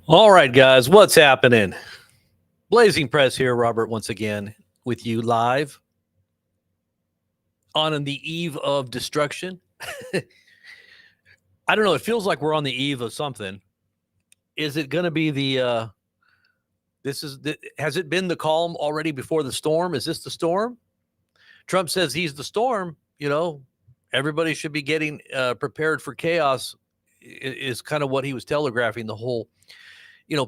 All right, guys, what's happening? Blazing Press here, Robert, once again with you live on the eve of destruction. I don't know. It feels like we're on the eve of something. Is it going to be has it been the calm already before the storm? Is this the storm? Trump says he's the storm. Everybody should be getting prepared for chaos, is kind of what he was telegraphing the whole.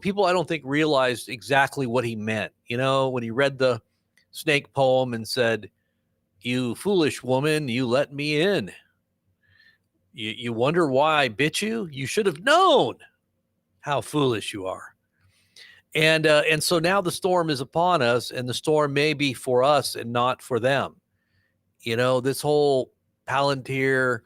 People I don't think realized exactly what he meant. When he read the snake poem and said, "You foolish woman, you let me in. You wonder why I bit you? You should have known how foolish you are." And so now the storm is upon us, and the storm may be for us and not for them. This whole Palantir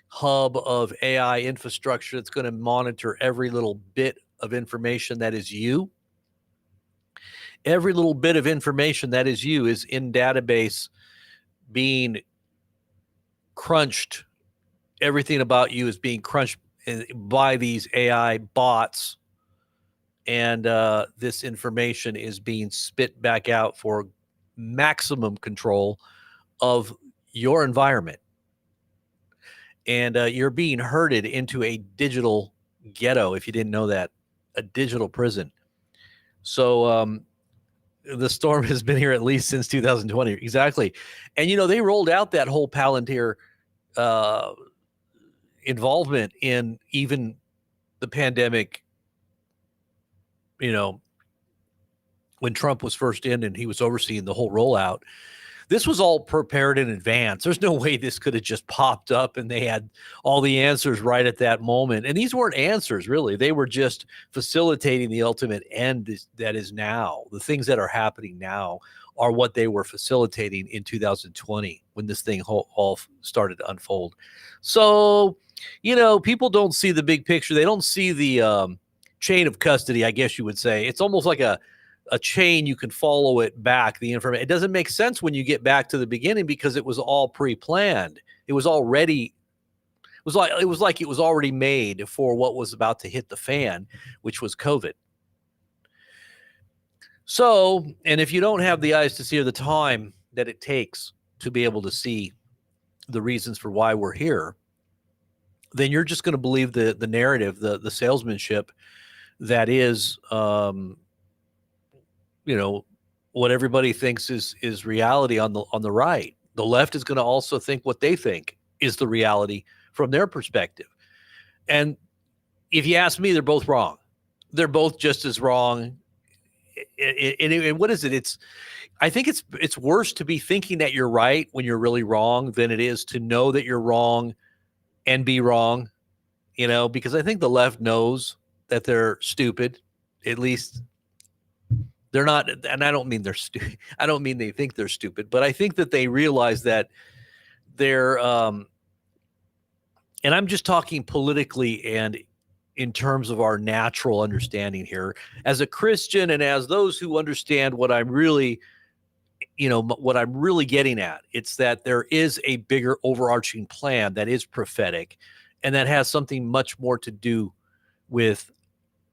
hub of AI infrastructure that's going to monitor every little bit of information that is you. Every little bit of information that is you is in database being crunched. Everything about you is being crunched by these AI bots. And this information is being spit back out for maximum control of your environment. And you're being herded into a digital ghetto, if you didn't know that, a digital prison. So the storm has been here at least since 2020. Exactly. And, they rolled out that whole Palantir involvement in even the pandemic, when Trump was first in and he was overseeing the whole rollout. This was all prepared in advance. There's no way this could have just popped up and they had all the answers right at that moment. And these weren't answers, really. They were just facilitating the ultimate end that is now. The things that are happening now are what they were facilitating in 2020 when this thing all started to unfold. So, people don't see the big picture. They don't see the chain of custody, I guess you would say. It's almost like a chain. You can follow it back, the information. It doesn't make sense when you get back to the beginning because it was all pre-planned. It was already it was like it was already made for what was about to hit the fan, which was COVID. So, and if you don't have the eyes to see or the time that it takes to be able to see the reasons for why we're here, then you're just going to believe the narrative, the salesmanship that is what everybody thinks is reality on the right. The left is going to also think what they think is the reality from their perspective. And if you ask me, they're both wrong. They're both just as wrong. And what is it? I think it's worse to be thinking that you're right when you're really wrong than it is to know that you're wrong and be wrong, because I think the left knows that they're stupid. At least they're not, and I don't mean they're stupid. I don't mean they think they're stupid, but I think that they realize that they're, and I'm just talking politically and in terms of our natural understanding here. As a Christian and as those who understand what I'm really, what I'm really getting at, it's that there is a bigger overarching plan that is prophetic and that has something much more to do with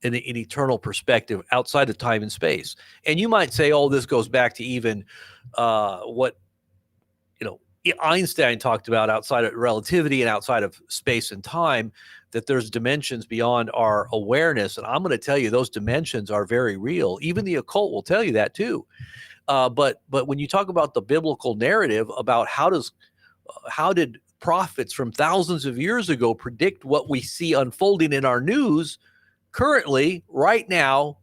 an eternal perspective outside of time and space. And you might say, oh, this goes back to even what Einstein talked about outside of relativity and outside of space and time, that there's dimensions beyond our awareness. And I'm going to tell you, those dimensions are very real. Even the occult will tell you that too. But when you talk about the biblical narrative about how did prophets from thousands of years ago predict what we see unfolding in our news currently, right now,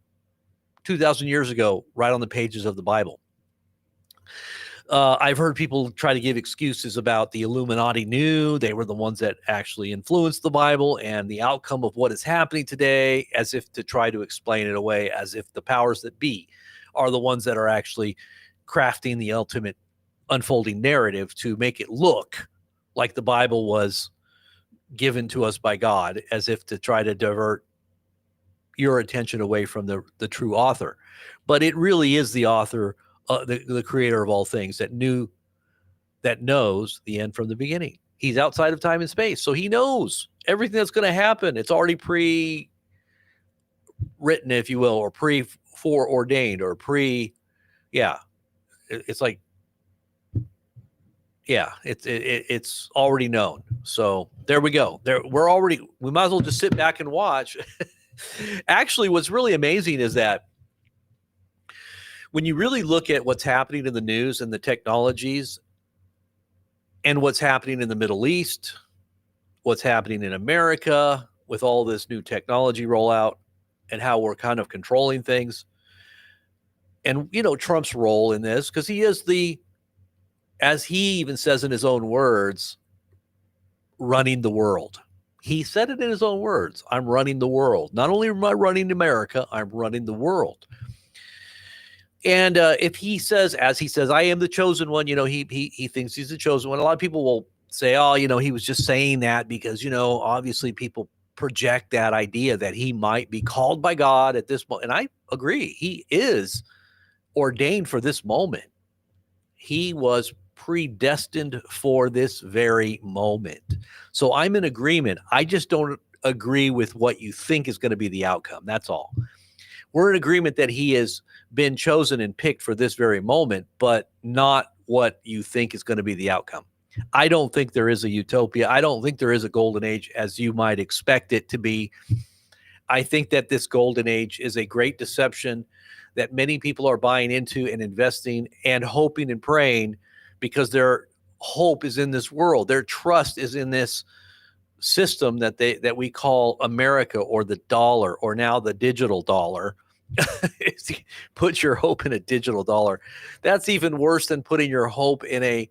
2,000 years ago, right on the pages of the Bible? I've heard people try to give excuses about the Illuminati knew. They were the ones that actually influenced the Bible and the outcome of what is happening today, as if to try to explain it away, as if the powers that be are the ones that are actually crafting the ultimate unfolding narrative to make it look like the Bible was given to us by God, as if to try to divert your attention away from the true author. But it really is the author, the creator of all things, that knows the end from the beginning. He's outside of time and space, so he knows everything that's going to happen. It's already pre-written written, if you will, or foreordained or yeah. It's like, yeah, it's already known. So there we go. We might as well just sit back and watch. Actually, what's really amazing is that when you really look at what's happening in the news and the technologies and what's happening in the Middle East, what's happening in America with all this new technology rollout and how we're kind of controlling things. And, Trump's role in this, because he is as he even says in his own words, running the world. He said it in his own words. I'm running the world. Not only am I running America, I'm running the world. And if he says, as he says, I am the chosen one, he thinks he's the chosen one. A lot of people will say, oh, he was just saying that because, obviously people project that idea that he might be called by God at this point. And I agree. He is ordained for this moment. He was predestined for this very moment. So I'm in agreement. I just don't agree with what you think is going to be the outcome. That's all. We're in agreement that he has been chosen and picked for this very moment, but not what you think is going to be the outcome. I don't think there is a utopia. I don't think there is a golden age as you might expect it to be. I think that this golden age is a great deception that many people are buying into and investing and hoping and praying because their hope is in this world. Their trust is in this system that we call America, or the dollar, or now the digital dollar. Put your hope in a digital dollar. That's even worse than putting your hope in a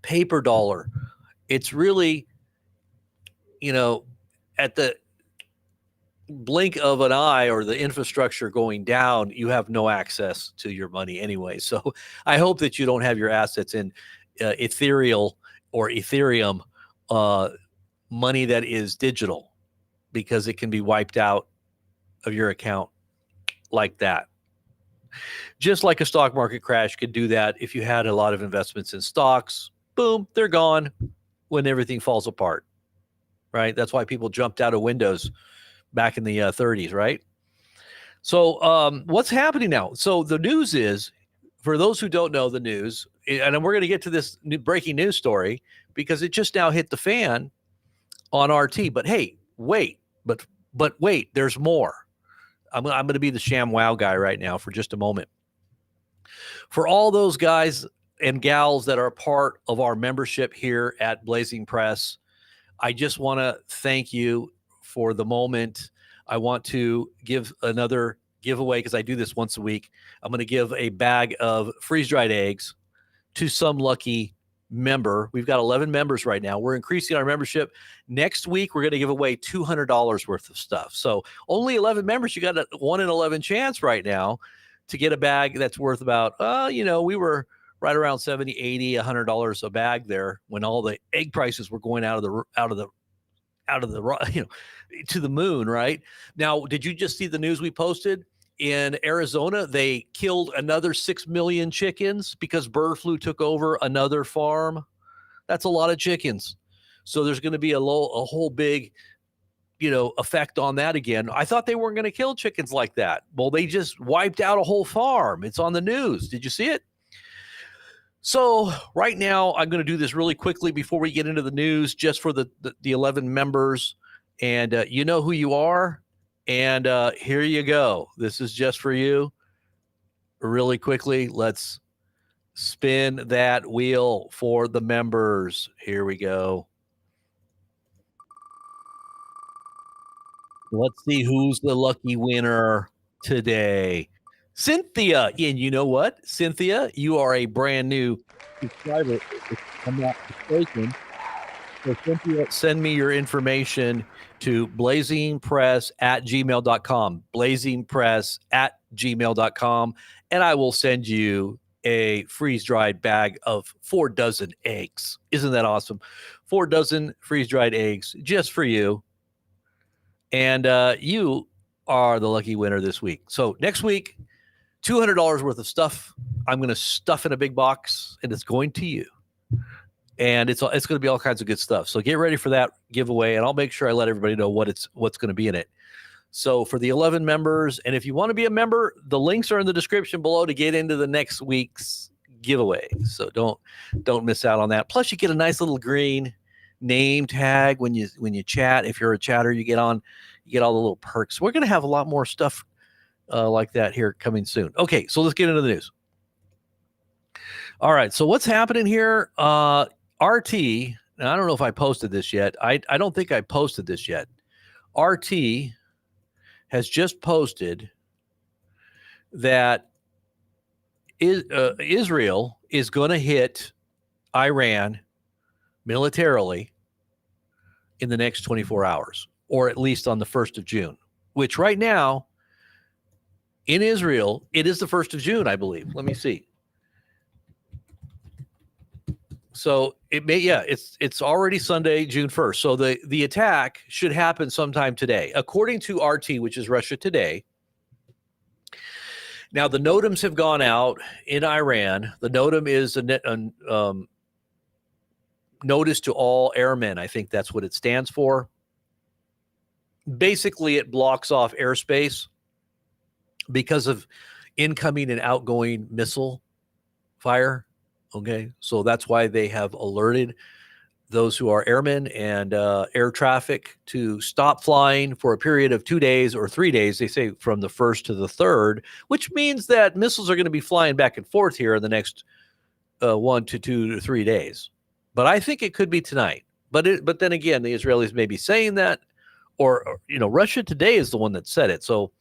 paper dollar. It's really, at the blink of an eye or the infrastructure going down, you have no access to your money anyway. So I hope that you don't have your assets in ethereal or Ethereum money that is digital, because it can be wiped out of your account like that. Just like a stock market crash could do that if you had a lot of investments in stocks. Boom, they're gone when everything falls apart, right? That's why people jumped out of windows back in the 30s, right? So what's happening now? So the news is, for those who don't know the news, and we're going to get to this breaking news story because it just now hit the fan on RT. But hey, wait, but wait, there's more. I'm going to be the sham wow guy right now for just a moment. For all those guys and gals that are part of our membership here at Blazing Press, I just want to thank you for the moment. I want to give another giveaway because I do this once a week. I'm going to give a bag of freeze-dried eggs to some lucky member. We've got 11 members right now. We're increasing our membership. Next week, we're going to give away $200 worth of stuff. So only 11 members. You got a 1 in 11 chance right now to get a bag that's worth about, we were right around $70, $80, $100 a bag there when all the egg prices were going out of the to the moon, right? Now, did you just see the news we posted? In Arizona, they killed another 6 million chickens because bird flu took over another farm. That's a lot of chickens. So there's going to be a whole big, effect on that again. I thought they weren't going to kill chickens like that. Well, they just wiped out a whole farm. It's on the news. Did you see it? So right now, I'm going to do this really quickly before we get into the news, just for the 11 members. And you know who you are. And here you go. This is just for you. Really quickly, let's spin that wheel for the members. Here we go. Let's see who's the lucky winner today. Cynthia. And you know what? Cynthia, you are a brand new subscriber, if I'm not mistaken. So Cynthia, send me your information to blazingpress@gmail.com, blazingpress@gmail.com, and I will send you a freeze-dried bag of 4 dozen eggs. Isn't that awesome? 4 dozen freeze-dried eggs just for you. And you are the lucky winner this week. So next week, $200 worth of stuff I'm going to stuff in a big box, and it's going to you. And it's going to be all kinds of good stuff. So get ready for that giveaway, and I'll make sure I let everybody know what's going to be in it. So for the 11 members, and if you want to be a member, the links are in the description below to get into the next week's giveaway. So don't miss out on that. Plus, you get a nice little green name tag when you chat. If you're a chatter, you get all the little perks. We're going to have a lot more stuff like that here coming soon. Okay, so let's get into the news. All right, so what's happening here? RT, and I don't know if I posted this yet. I don't think I posted this yet. RT has just posted that Israel is going to hit Iran militarily in the next 24 hours, or at least on the 1st of June, which right now in Israel, it is the 1st of June, I believe. Let me see. So it's already Sunday, June 1st. So the attack should happen sometime today, according to RT, which is Russia Today. Now the NOTAMs have gone out in Iran. The NOTAM is a notice to all airmen. I think that's what it stands for. Basically, it blocks off airspace because of incoming and outgoing missile fire. Okay, so that's why they have alerted those who are airmen and air traffic to stop flying for a period of 2 days or 3 days. They say from the 1st to the 3rd, which means that missiles are going to be flying back and forth here in the next 1 to 2 to 3 days. But I think it could be tonight. But then again, the Israelis may be saying that, or Russia Today is the one that said it. So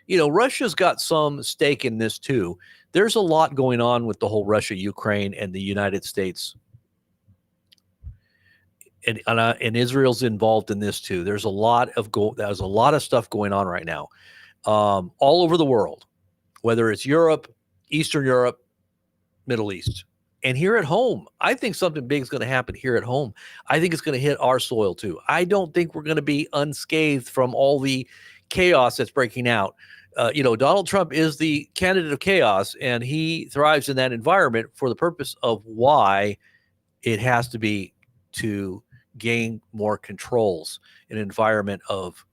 Russia's got some stake in this too. There's a lot going on with the whole Russia, Ukraine, and the United States. And Israel's involved in this too. There's a lot of stuff going on right now, all over the world, whether it's Europe, Eastern Europe, Middle East, and here at home. I think something big is going to happen here at home. I think it's going to hit our soil too. I don't think we're going to be unscathed from all the chaos that's breaking out. Donald Trump is the candidate of chaos, and he thrives in that environment for the purpose of why it has to be to gain more controls in an environment of,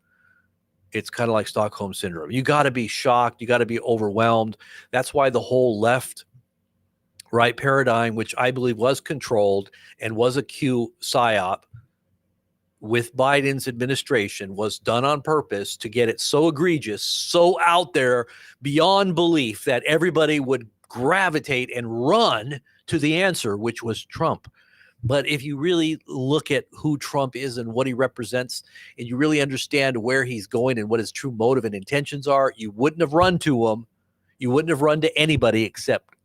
it's kind of like Stockholm syndrome. You got to be shocked. You got to be overwhelmed. That's why the whole left right paradigm, which I believe was controlled and was a Q psyop with Biden's administration, was done on purpose to get it so egregious, so out there beyond belief that everybody would gravitate and run to the answer, which was Trump. But if you really look at who Trump is and what he represents, and you really understand where he's going and what his true motive and intentions are, you wouldn't have run to him. You wouldn't have run to anybody except,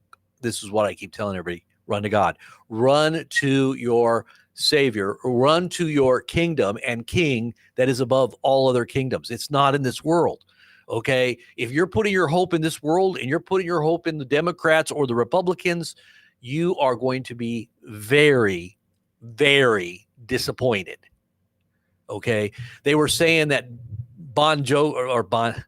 this is what I keep telling everybody, run to God. Run to your Savior, run to your kingdom and king that is above all other kingdoms. It's not in this world. Okay. If you're putting your hope in this world and you're putting your hope in the Democrats or the Republicans, you are going to be very, very disappointed. Okay. They were saying that Bongino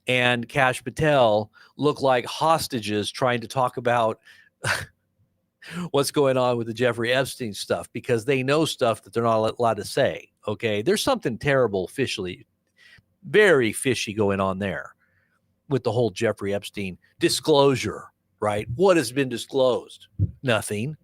and Kash Patel look like hostages trying to talk about what's going on with the Jeffrey Epstein stuff, because they know stuff that they're not allowed to say. Okay. There's something terrible, very fishy going on there with the whole Jeffrey Epstein disclosure, right? What has been disclosed? Nothing.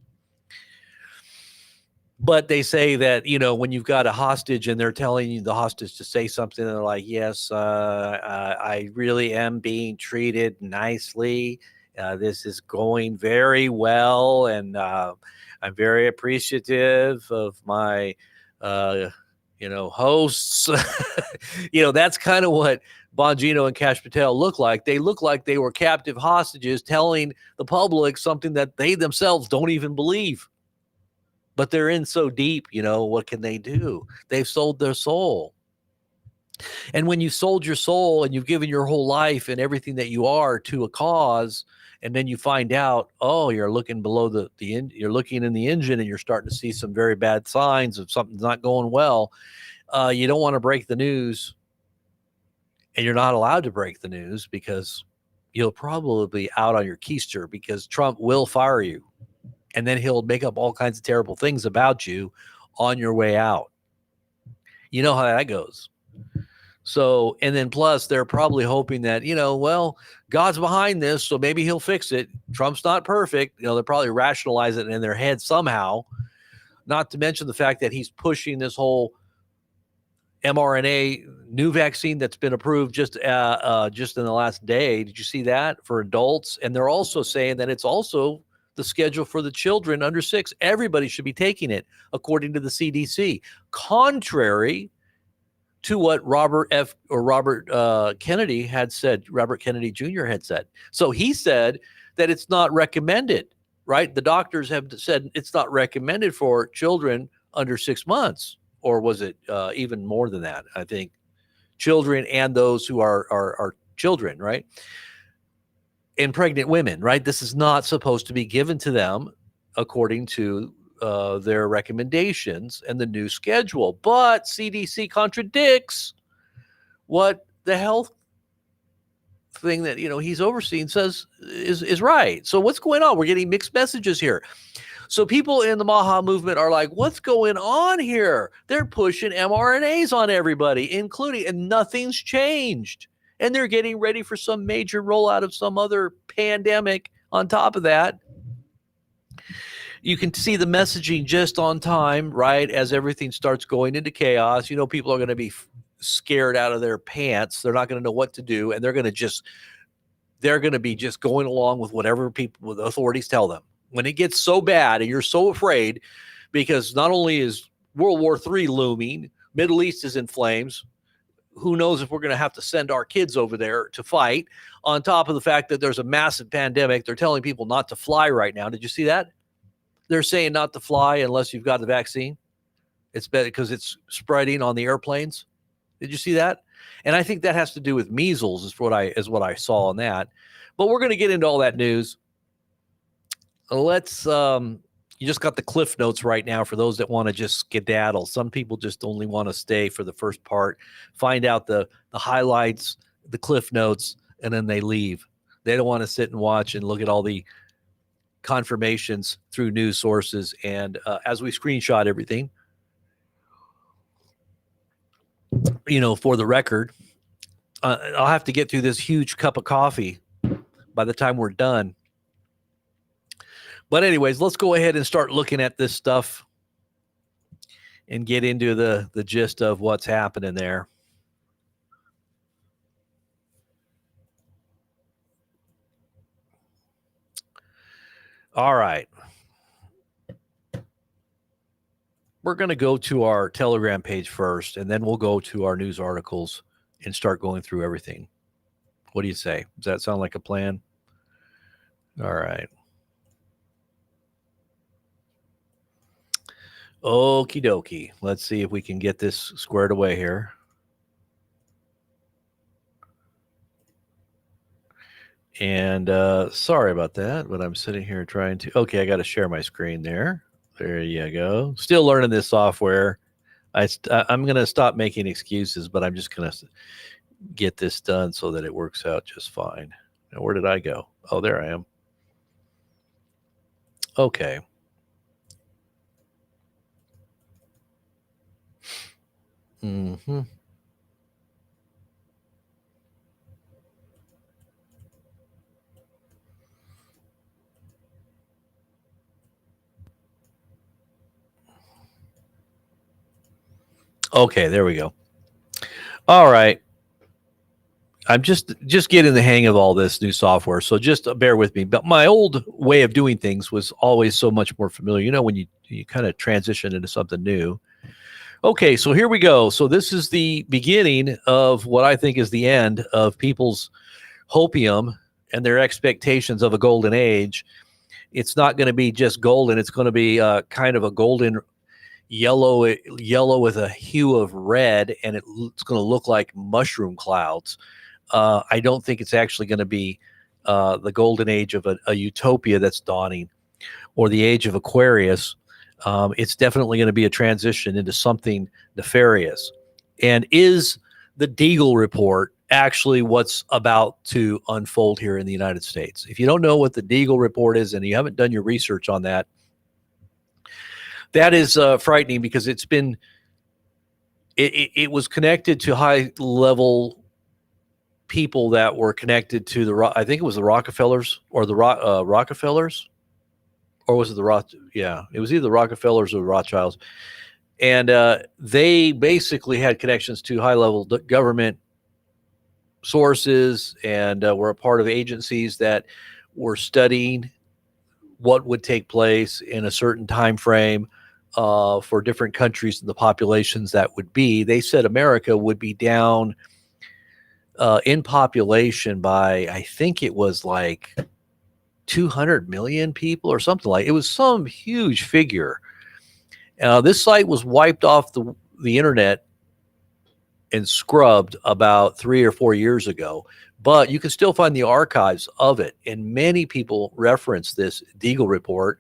But they say that, when you've got a hostage and they're telling you the hostage to say something, they're like, yes, I really am being treated nicely. This is going very well, and I'm very appreciative of my, hosts. That's kind of what Bongino and Kash Patel look like. They look like they were captive hostages telling the public something that they themselves don't even believe. But they're in so deep, what can they do? They've sold their soul. And when you sold your soul and you've given your whole life and everything that you are to a cause, and then you find out, you're looking below you're looking in the engine and you're starting to see some very bad signs of something's not going well. You don't want to break the news, and you're not allowed to break the news because you'll probably be out on your keister, because Trump will fire you. And then he'll make up all kinds of terrible things about you on your way out. You know how that goes. So, and then plus they're probably hoping that, well, God's behind this, so maybe he'll fix it. Trump's not perfect. They'll probably rationalize it in their head somehow. Not to mention the fact that he's pushing this whole mRNA new vaccine that's been approved just in the last day. Did you see that for adults? And they're also saying that it's also the schedule for the children under 6. Everybody should be taking it according to the CDC, contrary to what Robert Kennedy had said. Robert Kennedy Jr. had said. So he said that it's not recommended, right? The doctors have said it's not recommended for children under 6 months. Or was it even more than that? I think children and those who are children, right? And pregnant women, right? This is not supposed to be given to them according to their recommendations and the new schedule. But CDC contradicts what the health thing that he's overseeing says is right. So what's going on? We're getting mixed messages here. So people in the Maha movement are like, what's going on here? They're pushing mRNAs on everybody, and nothing's changed. And they're getting ready for some major rollout of some other pandemic on top of that. You can see the messaging just on time, right? As everything starts going into chaos, people are going to be scared out of their pants. They're not going to know what to do. And they're going to be just going along with whatever the authorities tell them. When it gets so bad and you're so afraid, because not only is World War III looming, Middle East is in flames. Who knows if we're going to have to send our kids over there to fight, on top of the fact that there's a massive pandemic. They're telling people not to fly right now. Did you see that? They're saying not to fly unless you've got the vaccine. It's better because it's spreading on the airplanes. Did you see that? And I think that has to do with measles is what I saw on that. But we're going to get into all that news. Let's you just got the cliff notes right now for those that want to just skedaddle. Some people just only want to stay for the first part, find out the highlights, the cliff notes, and then they leave. They don't want to sit and watch and look at all the confirmations through news sources. And as we screenshot everything, for the record, I'll have to get through this huge cup of coffee by the time we're done. But anyways, let's go ahead and start looking at this stuff and get into the gist of what's happening there. All right. We're going to go to our Telegram page first, and then we'll go to our news articles and start going through everything. What do you say? Does that sound like a plan? All right. Okie dokie. Let's see if we can get this squared away here. And sorry about that, but I'm sitting here trying to. Okay, I got to share my screen there. There you go. Still learning this software. I'm going to stop making excuses, but I'm just going to get this done so that it works out just fine. Now, where did I go? Oh, there I am. Okay. Mm-hmm. Okay, there we go. All right. I'm just getting the hang of all this new software, so just bear with me. But my old way of doing things was always so much more familiar. When you kind of transition into something new. Okay, so here we go. So this is the beginning of what I think is the end of people's hopium and their expectations of a golden age. It's not going to be just golden. It's going to be kind of a golden yellow with a hue of red, and it's going to look like mushroom clouds. I don't think it's actually going to be the golden age of a utopia that's dawning, or the age of Aquarius. It's definitely going to be a transition into something nefarious. And is the Deagle report actually what's about to unfold here in the United States? If you don't know what the Deagle report is and you haven't done your research on that, that is frightening, because it's been it was connected to high level people that were connected to I think it was the Rockefellers or the Rockefellers, or was it yeah, it was either the Rockefellers or the Rothschilds. And they basically had connections to high level government sources, and were a part of agencies that were studying what would take place in a certain time frame for different countries and the populations that would be. They said America would be down in population by, I think it was like 200 million people or something. Like, it was some huge figure. This site was wiped off the internet and scrubbed about 3 or 4 years ago, but you can still find the archives of it. And many people reference this Deagle report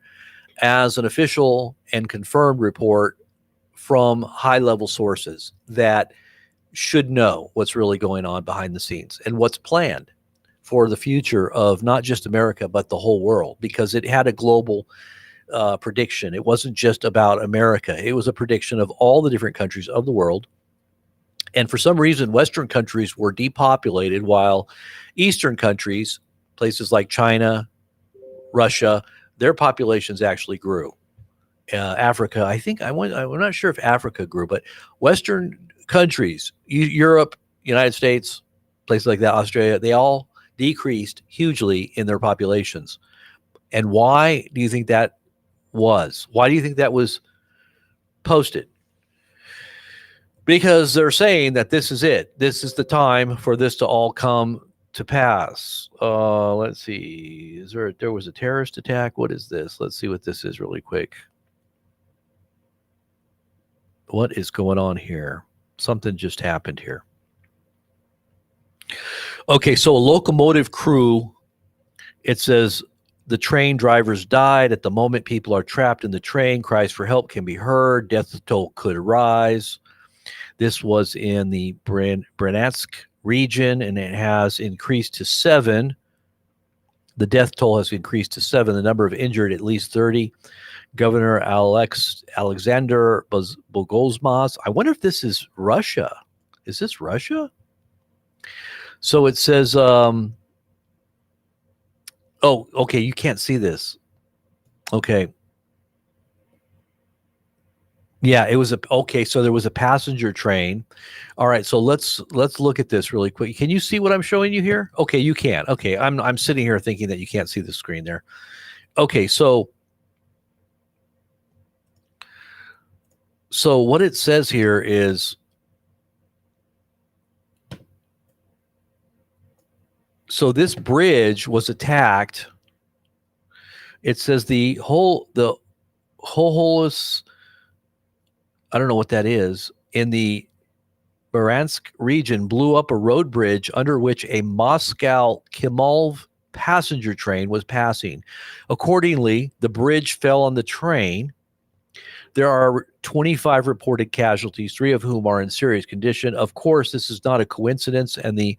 as an official and confirmed report from high-level sources that should know what's really going on behind the scenes and what's planned for the future of not just America, but the whole world, because it had a global prediction. It wasn't just about America. It was a prediction of all the different countries of the world. And for some reason, Western countries were depopulated, while Eastern countries, places like China, Russia, their populations actually grew. Africa, I think, I'm not sure if Africa grew, but Western countries, Europe, United States, places like that, Australia, they all decreased hugely in their populations. And why do you think that was? Why do you think that was posted? Because they're saying that this is it. This is the time for this to all come to pass. Let's see. There was a terrorist attack? What is this? Let's see what this is really quick. What is going on here? Something just happened here. Okay, so a locomotive crew, it says the train drivers died. At the moment, people are trapped in the train. Cries for help can be heard. Death toll could rise. This was in the Bryansk region, and it has increased to 7. The death toll has increased to 7. The number of injured, at least 30. Governor Alexander Bogosmas. I wonder if this is Russia. Is this Russia? So it says, oh, okay, you can't see this. Okay. Yeah, it was okay, so there was a passenger train. All right, so let's look at this really quick. Can you see what I'm showing you here? Okay, you can. Okay, I'm sitting here thinking that you can't see the screen there. Okay, so what it says here is, so this bridge was attacked. It says the whole I don't know what that is, in the Bryansk region blew up a road bridge under which a Moscow-Kimov passenger train was passing. Accordingly, the bridge fell on the train. There are 25 reported casualties, 3 of whom are in serious condition. Of course, this is not a coincidence, and the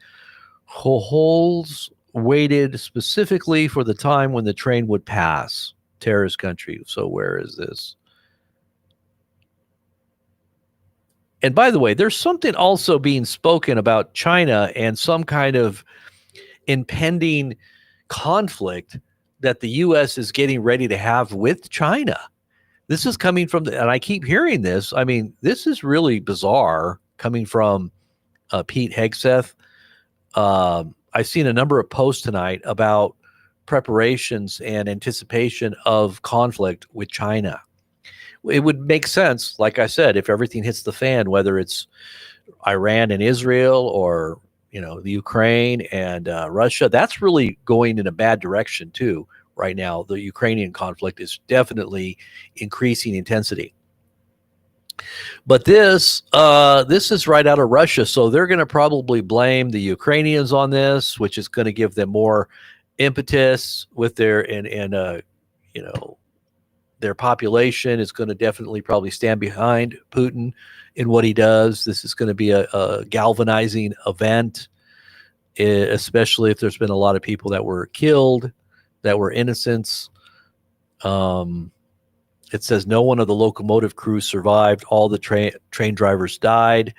holes waited specifically for the time when the train would pass. Terrorist country. So where is this? And by the way, there's something also being spoken about China and some kind of impending conflict that the U.S. is getting ready to have with China. This is coming from, and I keep hearing this. I mean, this is really bizarre coming from Pete Hegseth. I've seen a number of posts tonight about preparations and anticipation of conflict with China. It would make sense, like I said, if everything hits the fan, whether it's Iran and Israel or, the Ukraine and Russia, that's really going in a bad direction too. Right now, the Ukrainian conflict is definitely increasing intensity. But this is right out of Russia, so they're going to probably blame the Ukrainians on this, which is going to give them more impetus with their their population is going to definitely probably stand behind Putin in what he does. This is going to be a galvanizing event, especially if there's been a lot of people that were killed, that were innocents. It says no one of the locomotive crew survived. All the train drivers died.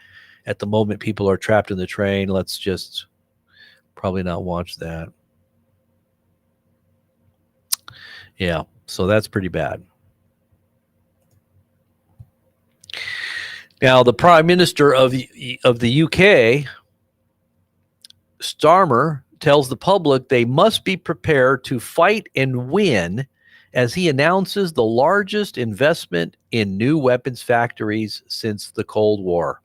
At the moment, people are trapped in the train. Let's just probably not watch that. Yeah, so that's pretty bad. Now, the Prime Minister of the UK, Starmer, tells the public they must be prepared to fight and win as he announces the largest investment in new weapons factories since the Cold War.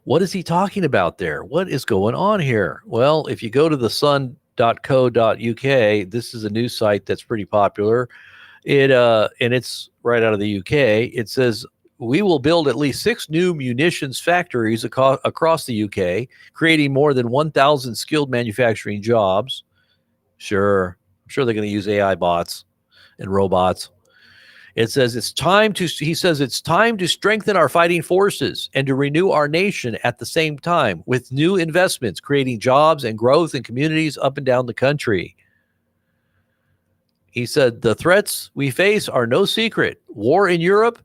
What is he talking about there? What is going on here? Well, if you go to the sun.co.uk, this is a news site that's pretty popular. And it's right out of the UK. It says, we will build at least 6 new munitions factories across the UK, creating more than 1,000 skilled manufacturing jobs. Sure. I'm sure they're going to use AI bots and robots. It says he says it's time to strengthen our fighting forces and to renew our nation at the same time with new investments, creating jobs and growth in communities up and down the country. He said, the threats we face are no secret. War in Europe,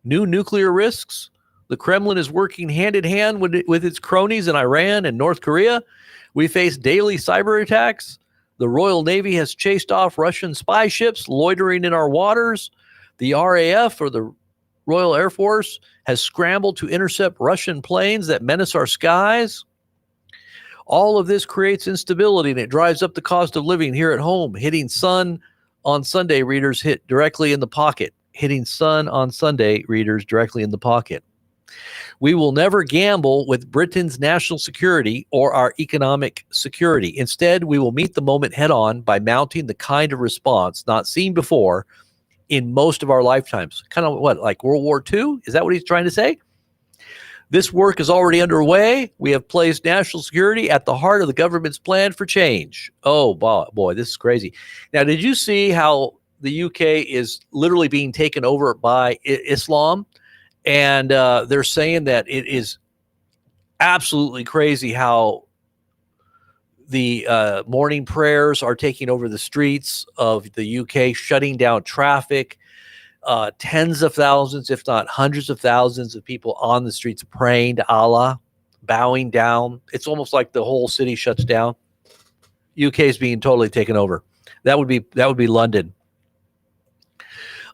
new nuclear risks. The Kremlin is working hand in hand with its cronies in Iran and North Korea. We face daily cyber attacks. The Royal Navy has chased off Russian spy ships loitering in our waters. The RAF, or the Royal Air Force, has scrambled to intercept Russian planes that menace our skies. All of this creates instability, and it drives up the cost of living here at home, hitting Sun on Sunday readers hit directly in the pocket. Hitting Sun on Sunday readers directly in the pocket. We will never gamble with Britain's national security or our economic security. Instead, we will meet the moment head on by mounting the kind of response not seen before in most of our lifetimes. Kind of what, like World War II? Is that what he's trying to say? This work is already underway. We have placed national security at the heart of the government's plan for change. Oh, boy, this is crazy. Now, did you see how the UK is literally being taken over by Islam? And they're saying that it is absolutely crazy how the morning prayers are taking over the streets of the UK, shutting down traffic. Tens of thousands, if not hundreds of thousands of people on the streets praying to Allah, bowing down. It's almost like the whole city shuts down. UK is being totally taken over. That would be London.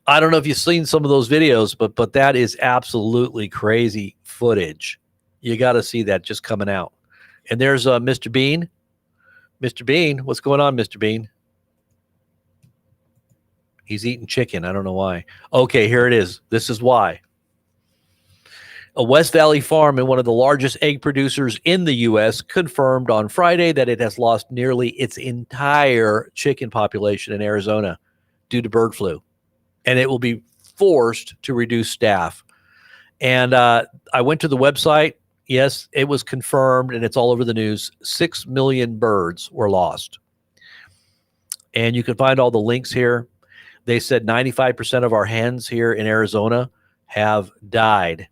I don't know if you've seen some of those videos, but that is absolutely crazy footage. You got to see that just coming out. And there's Mr. Bean. Mr. Bean, what's going on, Mr. Bean? He's eating chicken. I don't know why. Okay, here it is. This is why. A West Valley farm and one of the largest egg producers in the U.S. confirmed on Friday that it has lost nearly its entire chicken population in Arizona due to bird flu. And it will be forced to reduce staff. And I went to the website. Yes, it was confirmed, and it's all over the news. 6 million birds were lost. And you can find all the links here. They said 95% of our hens here in Arizona have died,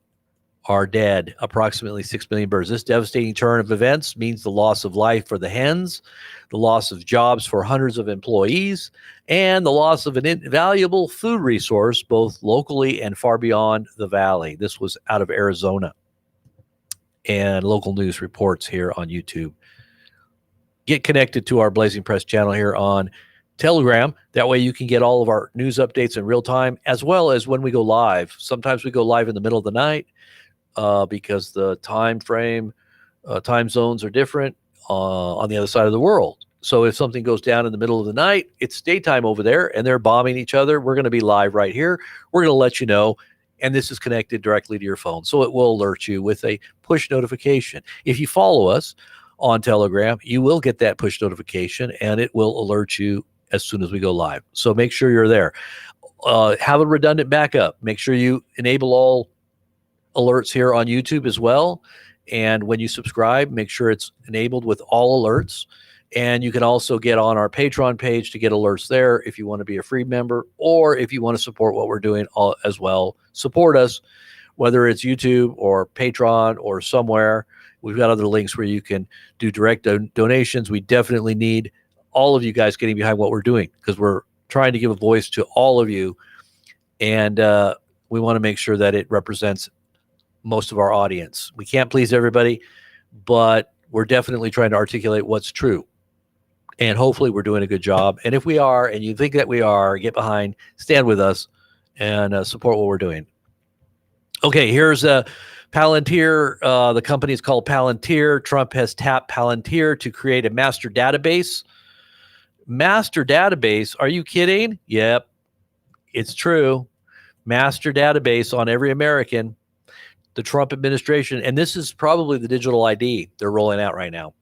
are dead, approximately 6 million birds. This devastating turn of events means the loss of life for the hens, the loss of jobs for hundreds of employees, and the loss of an invaluable food resource, both locally and far beyond the valley. This was out of Arizona. And local news reports here on YouTube. Get connected to our Blazing Press channel here on Telegram. That way you can get all of our news updates in real time, as well as when we go live. Sometimes we go live in the middle of the night because the time zones are different on the other side of the world. So if something goes down in the middle of the night, it's daytime over there and they're bombing each other. We're going to be live right here. We're going to let you know. And this is connected directly to your phone. So it will alert you with a push notification. If you follow us on Telegram, you will get that push notification and it will alert you as soon as we go live. So make sure you're there. Have a redundant backup. Make sure you enable all alerts here on YouTube as well. And when you subscribe, make sure it's enabled with all alerts. And you can also get on our Patreon page to get alerts there if you want to be a free member, or if you want to support what we're doing as well. Support us, whether it's YouTube or Patreon or somewhere. We've got other links where you can do direct donations. We definitely need all of you guys getting behind what we're doing, because we're trying to give a voice to all of you, and we want to make sure that it represents most of our audience. We can't please everybody, but we're definitely trying to articulate what's true. And hopefully we're doing a good job. And if we are, and you think that we are, get behind, stand with us, and support what we're doing. Okay, here's Palantir. The company is called Palantir. Trump has tapped Palantir to create a master database. Master database? Are you kidding? Yep, it's true. Master database on every American. The Trump administration, and this is probably the digital ID they're rolling out right now.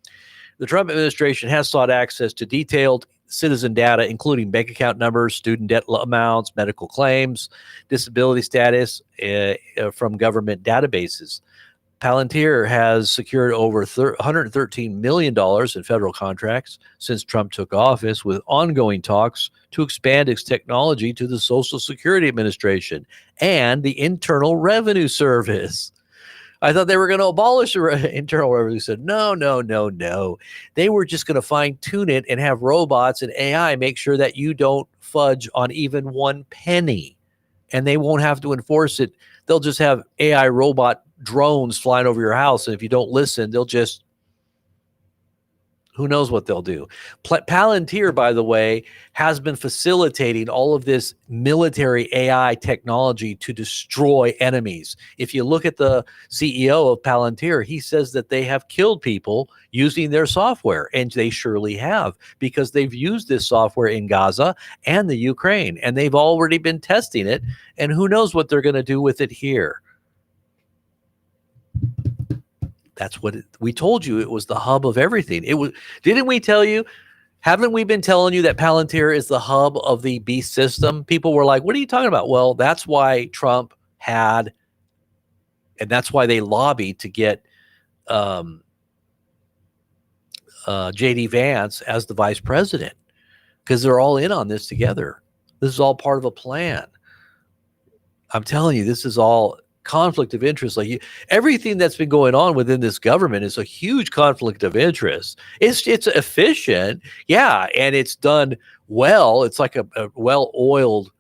The Trump administration has sought access to detailed citizen data, including bank account numbers, student debt amounts, medical claims, disability status from government databases. Palantir has secured over $113 million in federal contracts since Trump took office, with ongoing talks to expand its technology to the Social Security Administration and the Internal Revenue Service. I thought they were going to abolish the Internal Revenue. Said no. They were just going to fine tune it and have robots and AI make sure that you don't fudge on even one penny, and they won't have to enforce it. They'll just have AI robot drones flying over your house, and if you don't listen, they'll just, who knows what they'll do. Palantir, by the way, has been facilitating all of this military AI technology to destroy enemies. If you look at the CEO of Palantir, he says that they have killed people using their software, and they surely have, because they've used this software in Gaza and the Ukraine, and they've already been testing it, and who knows what they're going to do with it here. That's what we told you. It was the hub of everything. It was. Didn't we tell you? Haven't we been telling you that Palantir is the hub of the beast system? People were like, what are you talking about? Well, that's why Trump had, and that's why they lobbied to get J.D. Vance as the vice president, because they're all in on this together. This is all part of a plan. I'm telling you, this is all conflict of interest. Like everything that's been going on within this government is a huge conflict of interest. It's efficient, yeah, and it's done well. It's like a well-oiled,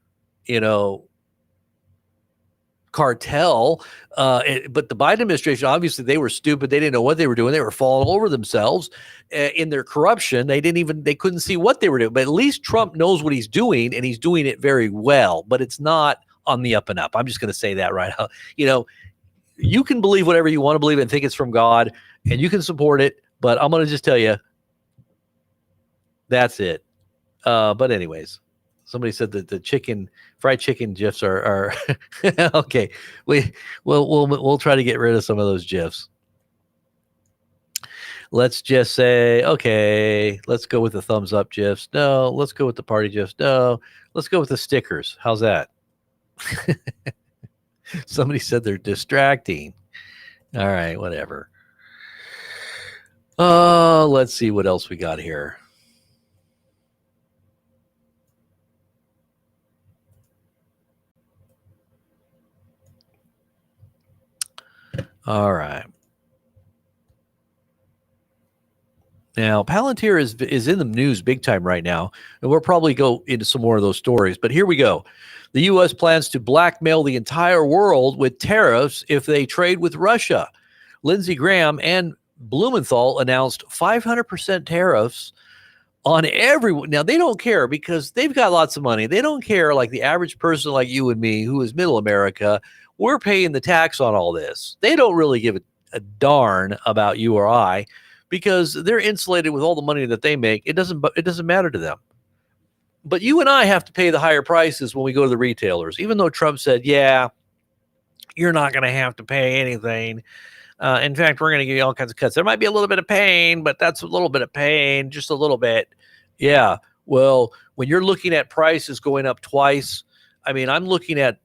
cartel. But the Biden administration, obviously, they were stupid. They didn't know what they were doing. They were falling over themselves in their corruption. They couldn't see what they were doing. But at least Trump knows what he's doing, and he's doing it very well. But it's not on the up and up. I'm just going to say that right now. You can believe whatever you want to believe and think it's from God, and you can support it, but I'm going to just tell you that's it. But anyways, somebody said that the fried chicken gifs are okay. We'll try to get rid of some of those gifs. Let's just say, okay, let's go with the thumbs up gifs. No, let's go with the party gifs. No, let's go with the stickers. How's that? Somebody said they're distracting. All right, whatever. Let's see what else we got here. All right. Now, Palantir is in the news big time right now, and we'll probably go into some more of those stories. But here we go. The U.S. plans to blackmail the entire world with tariffs if they trade with Russia. Lindsey Graham and Blumenthal announced 500% tariffs on everyone. Now, they don't care because they've got lots of money. They don't care like the average person like you and me, who is middle America. We're paying the tax on all this. They don't really give a darn about you or I, because they're insulated with all the money that they make. It doesn't matter to them. But you and I have to pay the higher prices when we go to the retailers, even though Trump said, yeah, you're not going to have to pay anything. In fact, we're going to give you all kinds of cuts. There might be a little bit of pain, but that's a little bit of pain, just a little bit. Yeah. Well, when you're looking at prices going up twice, I mean, I'm looking at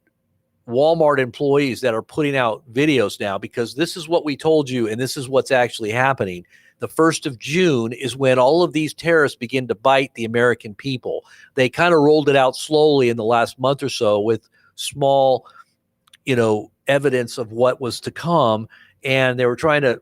Walmart employees that are putting out videos now, because this is what we told you, and this is what's actually happening. The 1st of June is when all of these tariffs begin to bite the American people. They kind of rolled it out slowly in the last month or so with small, evidence of what was to come. And they were trying to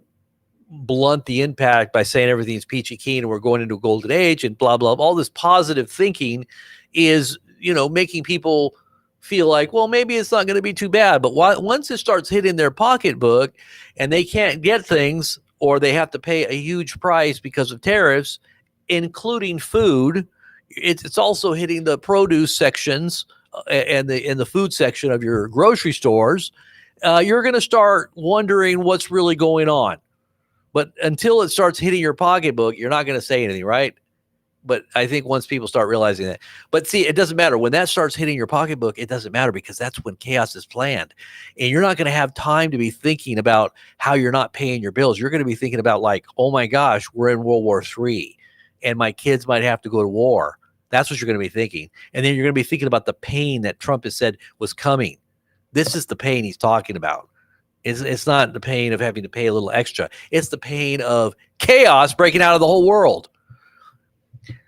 blunt the impact by saying everything's peachy keen and we're going into a golden age and blah, blah, all this positive thinking is, making people feel like, well, maybe it's not going to be too bad. But once it starts hitting their pocketbook and they can't get things, or they have to pay a huge price because of tariffs, including food, it's also hitting the produce sections and the food section of your grocery stores. You're going to start wondering what's really going on. But until it starts hitting your pocketbook, you're not going to say anything, right? But I think once people start realizing that, but see, it doesn't matter when that starts hitting your pocketbook. It doesn't matter, because that's when chaos is planned, and you're not going to have time to be thinking about how you're not paying your bills. You're going to be thinking about, like, oh my gosh, we're in World War III and my kids might have to go to war. That's what you're going to be thinking. And then you're going to be thinking about the pain that Trump has said was coming. This is the pain he's talking about. It's not the pain of having to pay a little extra. It's the pain of chaos breaking out of the whole world.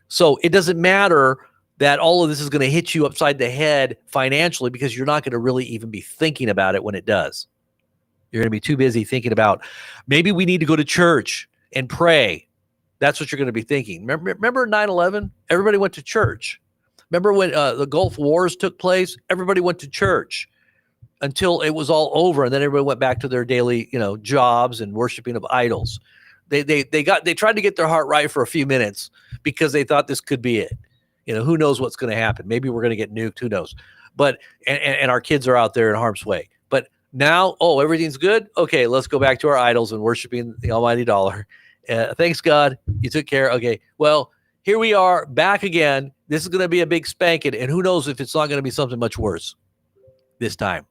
So it doesn't matter that all of this is going to hit you upside the head financially, because you're not going to really even be thinking about it when it does. You're going to be too busy thinking about, maybe we need to go to church and pray. That's what you're going to be thinking. Remember 9/11? Everybody went to church. Remember when the Gulf Wars took place? Everybody went to church until it was all over, and then everybody went back to their daily, jobs and worshiping of idols. They tried to get their heart right for a few minutes because they thought this could be it. Who knows what's going to happen? Maybe we're going to get nuked. Who knows? But and our kids are out there in harm's way. But now, everything's good. Okay, let's go back to our idols and worshiping the almighty dollar. Thanks God, you took care. Okay, well, here we are back again. This is going to be a big spanking, and who knows if it's not going to be something much worse this time.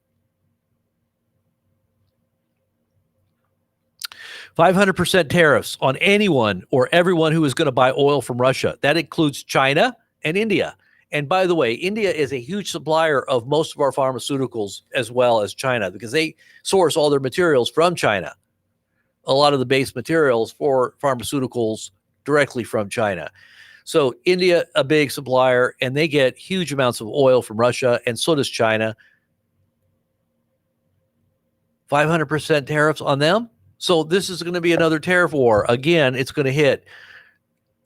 500% tariffs on anyone or everyone who is going to buy oil from Russia. That includes China and India. And by the way, India is a huge supplier of most of our pharmaceuticals, as well as China, because they source all their materials from China. A lot of the base materials for pharmaceuticals directly from China. So India, a big supplier, and they get huge amounts of oil from Russia, and so does China. 500% tariffs on them. So this is going to be another tariff war. Again, it's going to hit,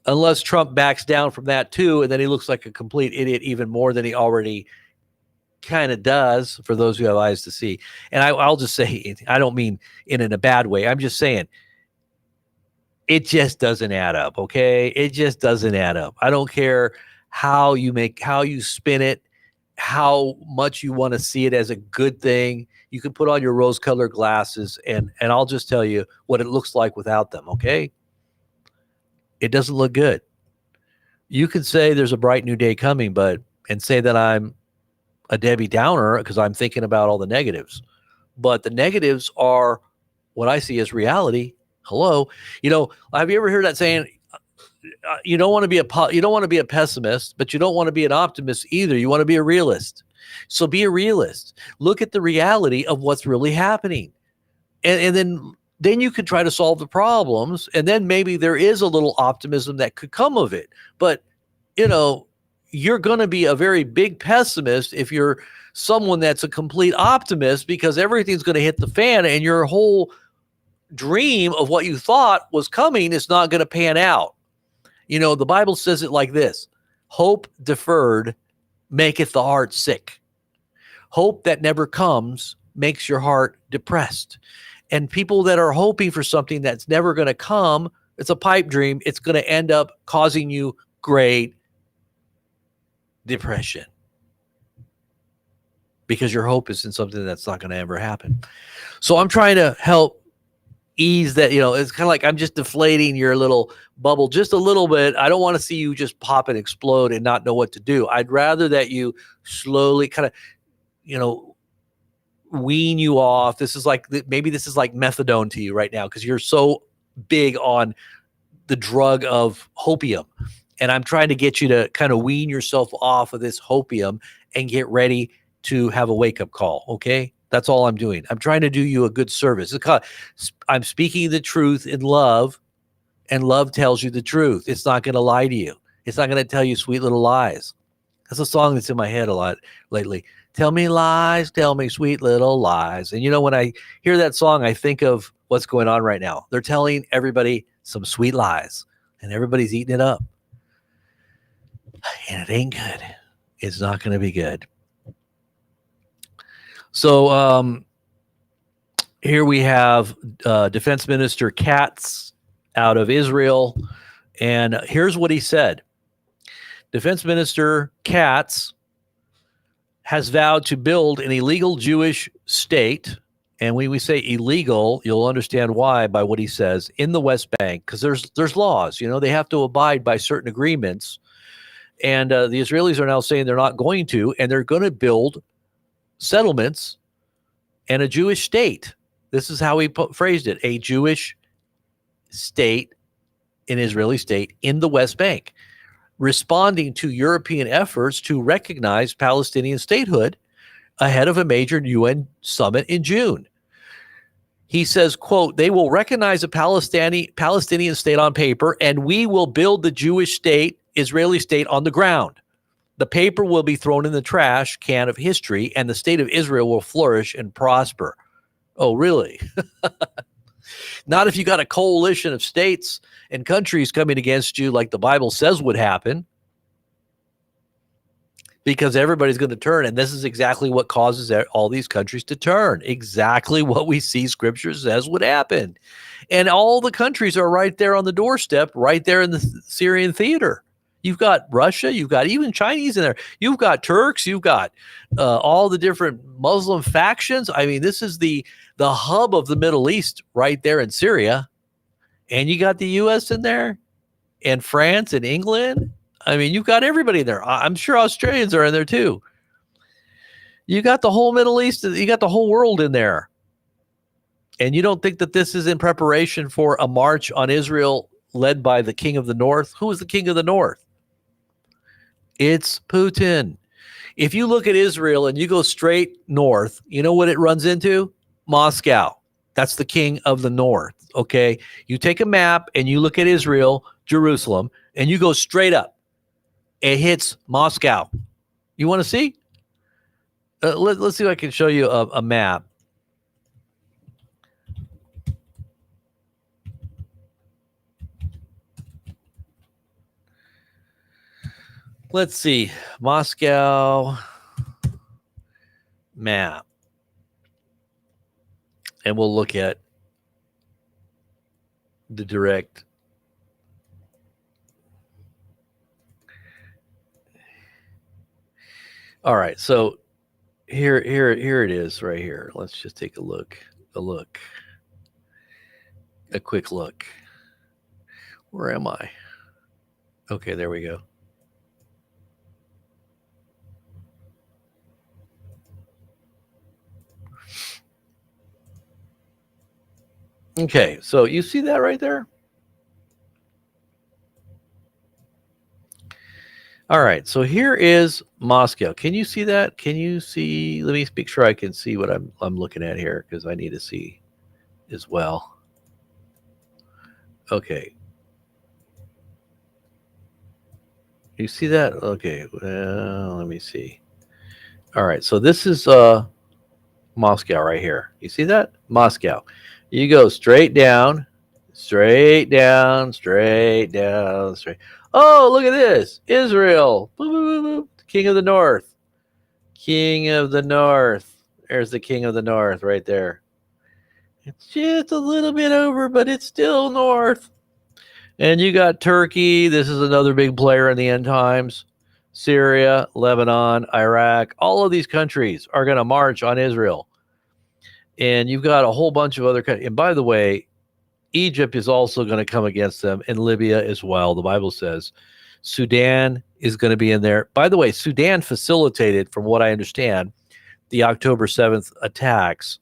unless Trump backs down from that too, and then he looks like a complete idiot even more than he already kind of does, for those who have eyes to see. And I'll just say, I don't mean in a bad way. I'm just saying it just doesn't add up, okay? It just doesn't add up. I don't care how you spin it, how much you want to see it as a good thing. You can put on your rose-colored glasses, and I'll just tell you what it looks like without them, okay? It doesn't look good. You can say there's a bright new day coming, and say that I'm a Debbie Downer because I'm thinking about all the negatives. But the negatives are what I see as reality. Hello. Have you ever heard that saying, you don't want to be a pessimist, but you don't want to be an optimist either. You want to be a realist. So be a realist. Look at the reality of what's really happening. And then you could try to solve the problems. And then maybe there is a little optimism that could come of it. But, you're going to be a very big pessimist if you're someone that's a complete optimist, because everything's going to hit the fan and your whole dream of what you thought was coming is not going to pan out. The Bible says it like this: hope deferred maketh the heart sick. Hope that never comes makes your heart depressed. And people that are hoping for something that's never going to come, it's a pipe dream. It's going to end up causing you great depression, because your hope is in something that's not going to ever happen. So I'm trying to help ease that. It's kind of like I'm just deflating your little bubble just a little bit. I don't want to see you just pop and explode and not know what to do. I'd rather that you slowly kind of, wean you off. Maybe this is like methadone to you right now, because you're so big on the drug of hopium. And I'm trying to get you to kind of wean yourself off of this hopium and get ready to have a wake-up call, okay? That's all I'm doing. I'm trying to do you a good service. I'm speaking the truth in love, and love tells you the truth. It's not going to lie to you. It's not going to tell you sweet little lies. That's a song that's in my head a lot lately. Tell me lies, tell me sweet little lies. And when I hear that song, I think of what's going on right now. They're telling everybody some sweet lies, and everybody's eating it up. And it ain't good. It's not going to be good. So here we have Defense Minister Katz out of Israel. And here's what he said. Defense Minister Katz has vowed to build an illegal Jewish state. And when we say illegal, you'll understand why by what he says, in the West Bank, because there's laws. They have to abide by certain agreements. And the Israelis are now saying they're not going to, and they're going to build settlements and a Jewish state. This is how he phrased it, a Jewish state, an Israeli state in the West Bank, responding to European efforts to recognize Palestinian statehood ahead of a major UN summit in June. He says, quote, they will recognize a Palestinian state on paper, and we will build the Jewish state, Israeli state on the ground. The paper will be thrown in the trash can of history, and the state of Israel will flourish and prosper. Oh, really? Not if you got a coalition of states and countries coming against you like the Bible says would happen, because everybody's going to turn, and this is exactly what causes all these countries to turn. Exactly what we see Scripture says would happen. And all the countries are right there on the doorstep, right there in the Syrian theater. You've got Russia, you've got even Chinese in there. You've got Turks, you've got all the different Muslim factions. I mean, this is the hub of the Middle East right there in Syria. And you got the U.S. in there, and France and England. I mean, you've got everybody in there. I'm sure Australians are in there too. You got the whole Middle East, you got the whole world in there. And you don't think that this is in preparation for a march on Israel led by the king of the north? Who is the king of the north? It's Putin. If you look at Israel and you go straight north, you know what it runs into? Moscow. That's the king of the north, okay? You take a map and you look at Israel, Jerusalem, and you go straight up. It hits Moscow. You want to see? Let's see if I can show you a map. Let's see. Moscow map. And we'll look at the direct. All right, so here it is right here. Let's just take a quick look. Where am I? Okay, there we go. Okay, so you see that right there? All right, so here is Moscow. Can you see that? Can you see? Let me make sure I can see what I'm looking at here, because I need to see as well. Okay. You see that? Okay, well, let me see. All right, so this is Moscow right here. You see that? Moscow. You go straight down, straight down, straight down, straight. Oh, look at this. Israel. Boop, boop, boop, boop. King of the North. King of the North. There's the King of the North right there. It's just a little bit over, but it's still north. And you got Turkey. This is another big player in the end times. Syria, Lebanon, Iraq. All of these countries are going to march on Israel. And you've got a whole bunch of other countries. And by the way, Egypt is also going to come against them, and Libya as well. The Bible says Sudan is going to be in there. By the way, Sudan facilitated, from what I understand, the October 7th attacks.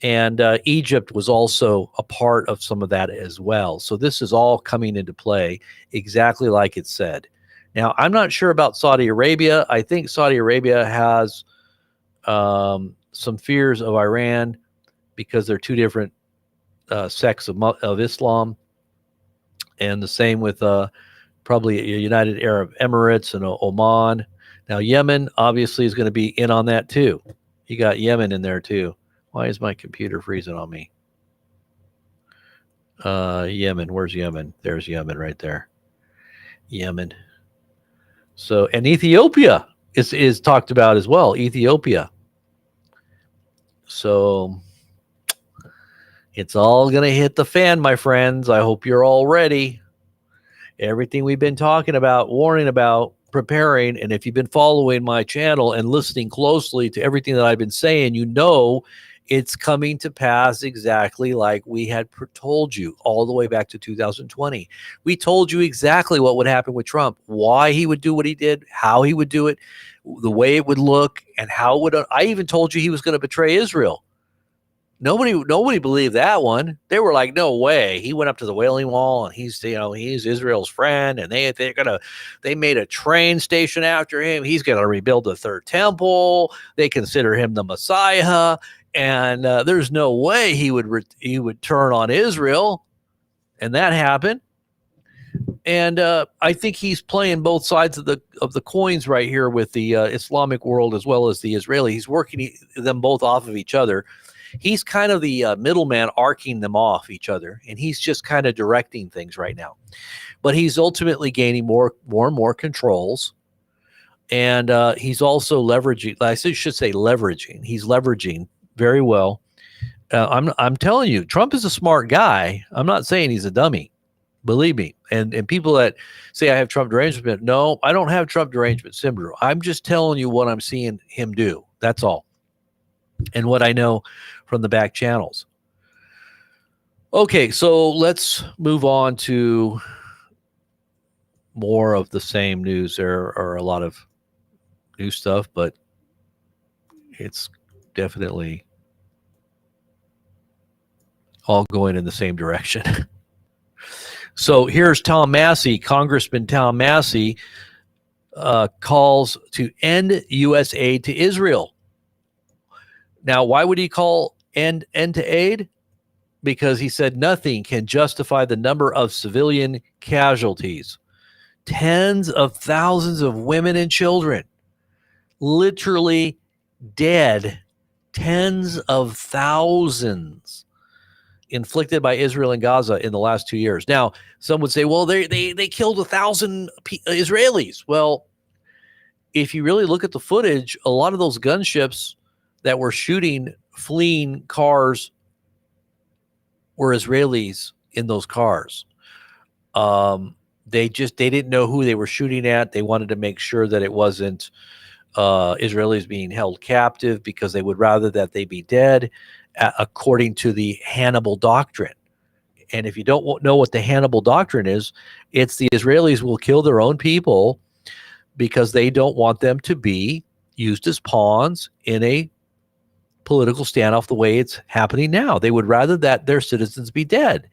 And Egypt was also a part of some of that as well. So this is all coming into play exactly like it said. Now, I'm not sure about Saudi Arabia. I think Saudi Arabia has some fears of Iran because they're two different sects of Islam. And the same with probably United Arab Emirates and Oman. Now, Yemen obviously is going to be in on that too. You got Yemen in there too. Why is my computer freezing on me? Yemen. Where's Yemen? There's Yemen right there. Yemen. So, and Ethiopia is talked about as well. Ethiopia. So it's all going to hit the fan, my friends. I hope you're all ready. Everything we've been talking about, warning about, preparing, and if you've been following my channel and listening closely to everything that I've been saying, you know it's coming to pass exactly like we had told you all the way back to 2020. We told you exactly what would happen with Trump, why he would do what he did, how he would do it, the way it would look, and how it would. I even told you he was going to betray Israel. Nobody believed that one. They were like, no way. He went up to the Wailing Wall and he's Israel's friend, and they made a train station after him. He's gonna rebuild the third temple. They consider him the Messiah, and there's no way he would turn on Israel, and that happened. And I think he's playing both sides of the coins right here with the Islamic world as well as the Israeli. He's working them both off of each other. He's kind of the middleman, arcing them off each other, and he's just kind of directing things right now. But he's ultimately gaining more and more controls, and he's also leveraging. I should say leveraging. He's leveraging very well. I'm telling you, Trump is a smart guy. I'm not saying he's a dummy. Believe me. And people that say I have Trump derangement, no, I don't have Trump derangement syndrome. I'm just telling you what I'm seeing him do. That's all. And what I know from the back channels. Okay, so let's move on to more of the same news. There are a lot of new stuff, but it's definitely all going in the same direction. So here's Tom Massey, Congressman Tom Massey, calls to end U.S. aid to Israel. Now, why would he call end to aid? Because he said nothing can justify the number of civilian casualties. Tens of thousands of women and children literally dead. Tens of thousands inflicted by Israel and Gaza in the last 2 years. Now, some would say, well, they killed 1,000 Israelis. Well, if you really look at the footage, a lot of those gunships that were shooting fleeing cars were Israelis in those cars. They didn't know who they were shooting at. They wanted to make sure that it wasn't Israelis being held captive, because they would rather that they be dead, according to the Hannibal doctrine. And if you don't know what the Hannibal doctrine is, it's the Israelis will kill their own people because they don't want them to be used as pawns in a political standoff the way it's happening now. They would rather that their citizens be dead.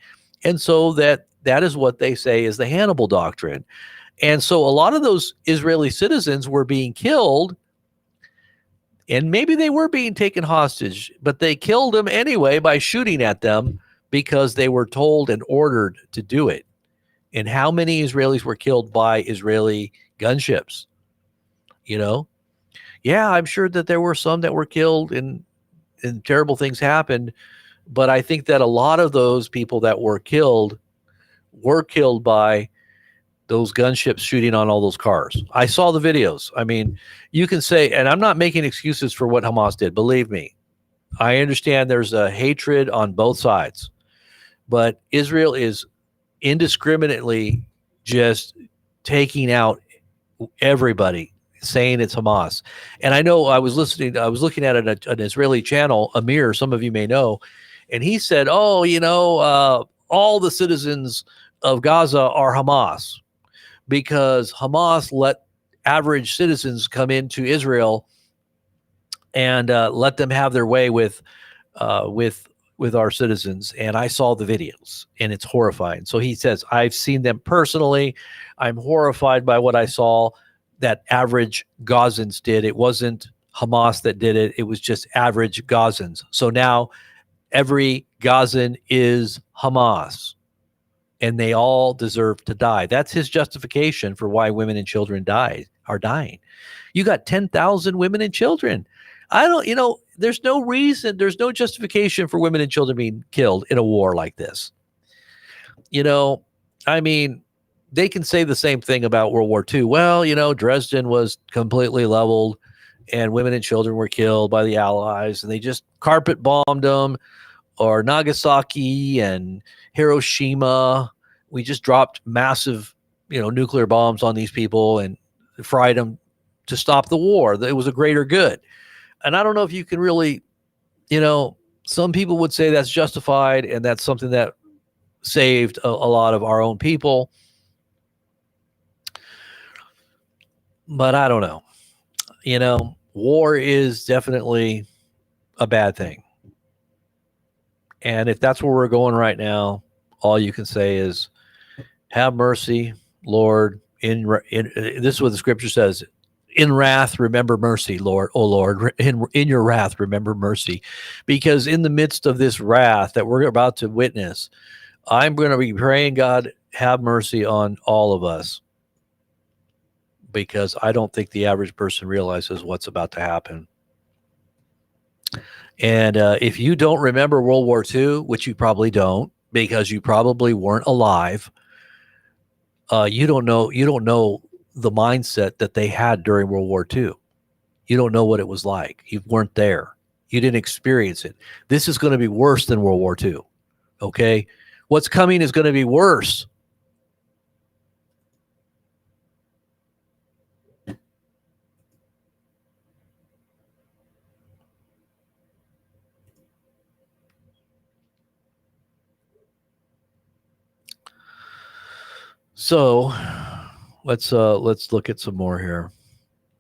And so that is what they say is the Hannibal doctrine. And so a lot of those Israeli citizens were being killed, and maybe they were being taken hostage, but they killed them anyway by shooting at them because they were told and ordered to do it. And how many Israelis were killed by Israeli gunships? Yeah, I'm sure that there were some that were killed and terrible things happened. But I think that a lot of those people that were killed by those gunships shooting on all those cars. I saw the videos. I mean, you can say, and I'm not making excuses for what Hamas did. Believe me, I understand there's a hatred on both sides, but Israel is indiscriminately just taking out everybody, saying it's Hamas. And I know I was looking at an Israeli channel, Amir, some of you may know, and he said, all the citizens of Gaza are Hamas, because Hamas let average citizens come into Israel and let them have their way with our citizens. And I saw the videos, and it's horrifying. So he says, I've seen them personally. I'm horrified by what I saw that average Gazans did. It wasn't Hamas that did it. It was just average Gazans. So now every Gazan is Hamas, and they all deserve to die. That's his justification for why women and children are dying. You got 10,000 women and children. There's no reason, there's no justification for women and children being killed in a war like this. you know, I mean, they can say the same thing about World War II. Well, Dresden was completely leveled and women and children were killed by the Allies and they just carpet bombed them, or Nagasaki and Hiroshima. We just dropped massive, nuclear bombs on these people and fried them to stop the war. It was a greater good. And I don't know if you can really, some people would say that's justified and that's something that saved a lot of our own people. But I don't know. War is definitely a bad thing. And if that's where we're going right now, all you can say is, have mercy, Lord. This is what the scripture says: in wrath, remember mercy, Lord. Oh Lord, in your wrath, remember mercy. Because in the midst of this wrath that we're about to witness, I'm going to be praying, God, have mercy on all of us. Because I don't think the average person realizes what's about to happen. And if you don't remember World War II, which you probably don't, because you probably weren't alive, you don't know the mindset that they had during World War II. You don't know what it was like. You weren't there. You didn't experience it. This is going to be worse than World War II. Okay? What's coming is going to be worse. So let's look at some more here.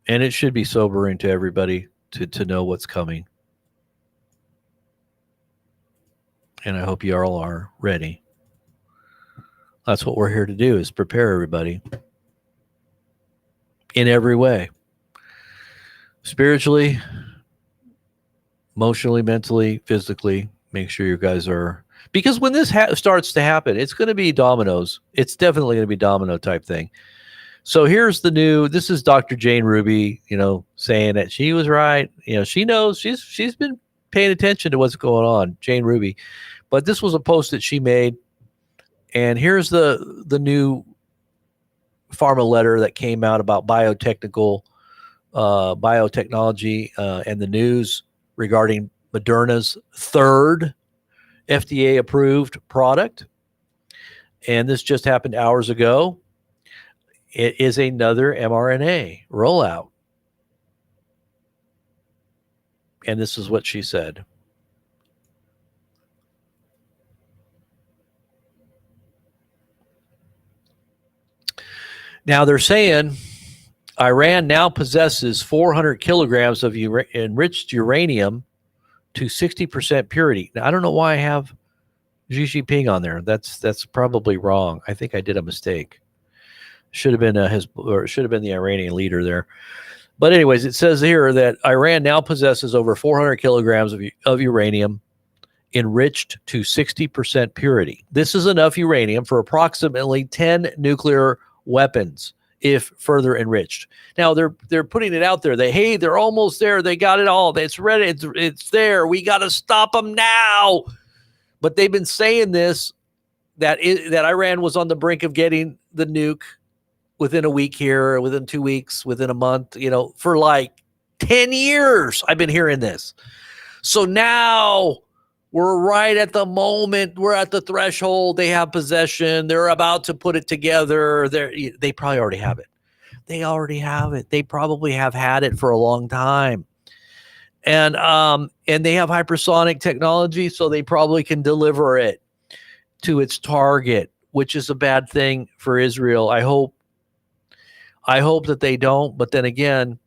And it should be sobering to everybody to know what's coming. And I hope you all are ready. That's what we're here to do, is prepare everybody in every way. Spiritually, emotionally, mentally, physically. Make sure you guys are, because when this starts to happen, it's going to be dominoes. It's definitely going to be domino type thing. So here's this is Dr. Jane Ruby, saying that she was right. She knows, she's been paying attention to what's going on, Jane Ruby. But this was a post that she made. And here's the new pharma letter that came out about biotechnology and the news regarding Moderna's third FDA approved product. And this just happened hours ago. It is another mRNA rollout. And this is what she said. Now they're saying Iran now possesses 400 kilograms of enriched uranium to 60% purity. Now, I don't know why I have Xi Jinping on there. That's probably wrong. I think I did a mistake. Should have been the Iranian leader there. But anyways, it says here that Iran now possesses over 400 kilograms of uranium enriched to 60% purity. This is enough uranium for approximately 10 nuclear weapons if further enriched. Now they're putting it out there. They're almost there. They got it all. It's ready. It's there. We got to stop them now. But they've been saying this, that Iran was on the brink of getting the nuke within a week here, within 2 weeks, within a month, for like 10 years. I've been hearing this. So now we're right at the moment. We're at the threshold. They have possession. They're about to put it together. They probably already have it. They already have it. They probably have had it for a long time. And they have hypersonic technology, so they probably can deliver it to its target, which is a bad thing for Israel. I hope that they don't, but then again,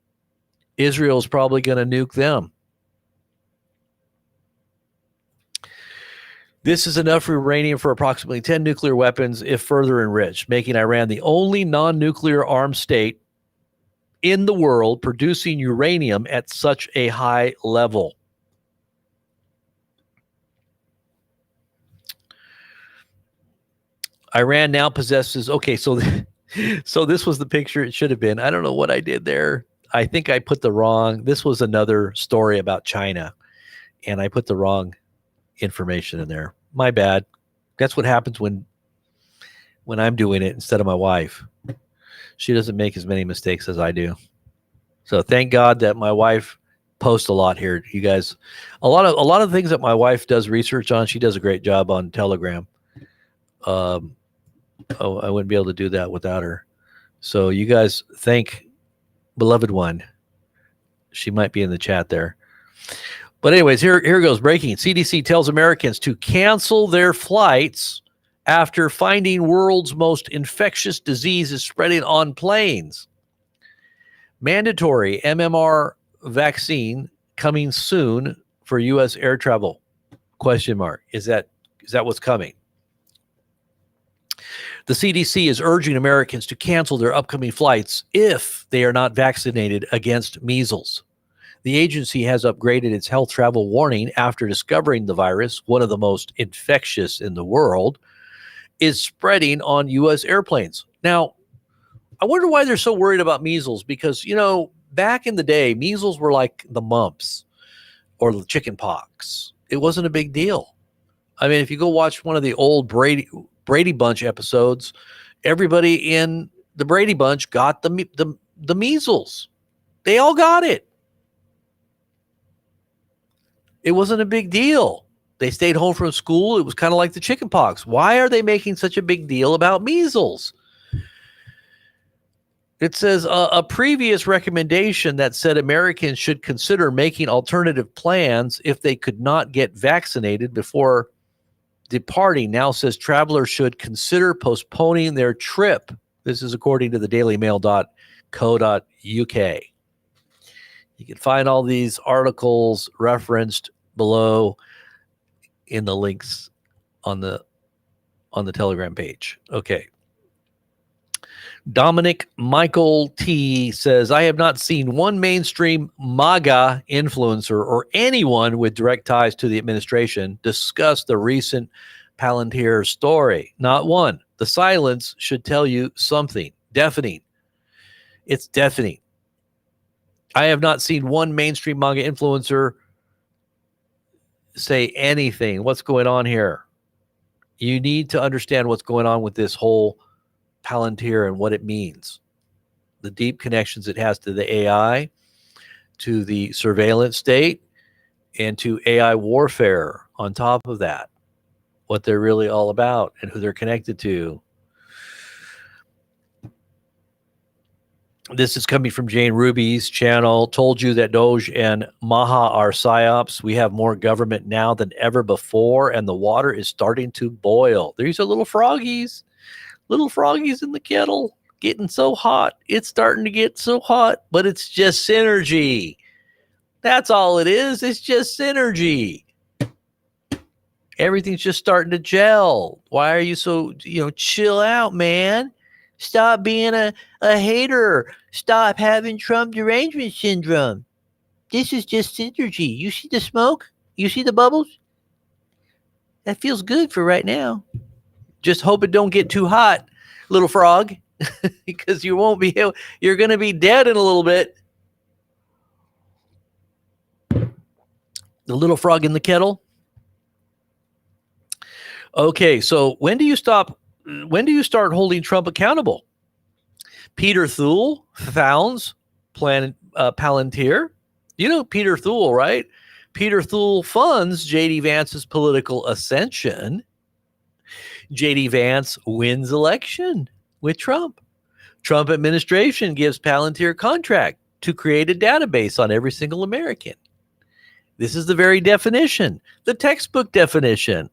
Israel's probably going to nuke them. This is enough uranium for approximately 10 nuclear weapons if further enriched, making Iran the only non-nuclear armed state in the world producing uranium at such a high level. Iran now possesses, so this was the picture it should have been. I don't know what I did there. I think I put this was another story about China, and I put the wrong information in there. My bad. That's what happens when when I'm doing it instead of my wife. She doesn't make as many mistakes as I do. So thank God that my wife posts a lot here. You guys, a lot of things that my wife does research on, she does a great job on Telegram. I wouldn't be able to do that without her. So you guys thank beloved one. She might be in the chat there. But anyways, here goes breaking. CDC tells Americans to cancel their flights after finding world's most infectious disease is spreading on planes. Mandatory MMR vaccine coming soon for U.S. air travel? Question mark. Is that what's coming? The CDC is urging Americans to cancel their upcoming flights if they are not vaccinated against measles. The agency has upgraded its health travel warning after discovering the virus, one of the most infectious in the world, is spreading on U.S. airplanes. Now, I wonder why they're so worried about measles, because, back in the day, measles were like the mumps or the chicken pox. It wasn't a big deal. I mean, if you go watch one of the old Brady Bunch episodes, everybody in the Brady Bunch got the measles. They all got it. It wasn't a big deal. They stayed home from school. It was kind of like the chicken pox. Why are they making such a big deal about measles? It says a previous recommendation that said Americans should consider making alternative plans if they could not get vaccinated before departing now says travelers should consider postponing their trip. This is according to the dailymail.co.uk. You can find all these articles referenced below in the links on the Telegram page. Okay. Dominic Michael T says, I have not seen one mainstream MAGA influencer or anyone with direct ties to the administration discuss the recent Palantir story. Not one. The silence should tell you something. Deafening. It's deafening. I have not seen one mainstream MAGA influencer say anything. What's going on here? You need to understand what's going on with this whole Palantir and what it means. The deep connections it has to the AI, to the surveillance state, and to AI warfare on top of that. What they're really all about and who they're connected to. This is coming from Jane Ruby's channel. Told you that Doge and Maha are psyops. We have more government now than ever before, and the water is starting to boil. These are little froggies in the kettle, getting so hot. It's starting to get so hot, but it's just synergy. That's all it is. It's just synergy. Everything's just starting to gel. Why are you so, chill out, man? Stop being a hater. Stop having Trump derangement syndrome. This is just synergy. You see the smoke? You see the bubbles? That feels good for right now. Just hope it don't get too hot, little frog, because you won't be able, you're going to be dead in a little bit. The little frog in the kettle. Okay, so when do you start holding Trump accountable? Peter Thuel founds Palantir. You know Peter Thuel, right? Peter Thuel funds J.D. Vance's political ascension. J.D. Vance wins election with Trump. Trump administration gives Palantir contract to create a database on every single American. This is the very definition, the textbook definition,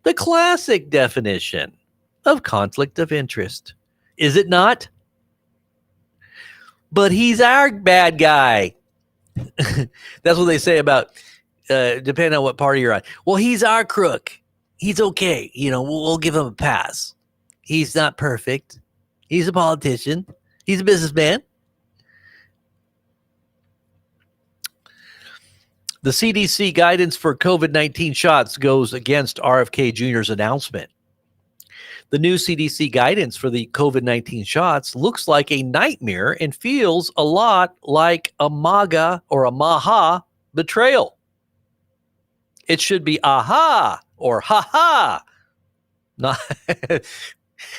the classic definition of conflict of interest. Is it not? But he's our bad guy. That's what they say about, depending on what party you're on. Well, he's our crook. He's okay. We'll give him a pass. He's not perfect. He's a politician. He's a businessman. The CDC guidance for COVID-19 shots goes against RFK Jr.'s announcement. The new CDC guidance for the COVID-19 shots looks like a nightmare and feels a lot like a MAGA or a Maha betrayal. It should be aha or ha ha. Not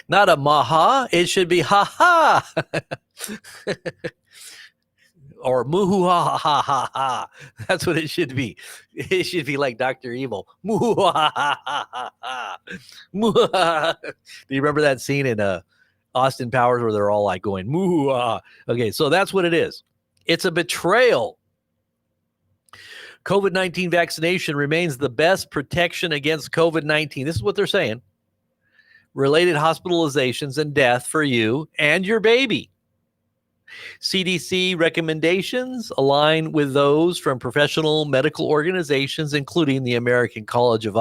Not a maha. It should be ha ha. Or muhu ha ha ha ha. That's what it should be. It should be like Dr. Evil. Muhu ha ha ha ha. Do you remember that scene in Austin Powers where they're all like going muhu ha? Okay, so that's what it is. It's a betrayal. COVID-19 vaccination remains the best protection against COVID-19. This is what they're saying. Related hospitalizations and death for you and your baby. CDC recommendations align with those from professional medical organizations, including the American College of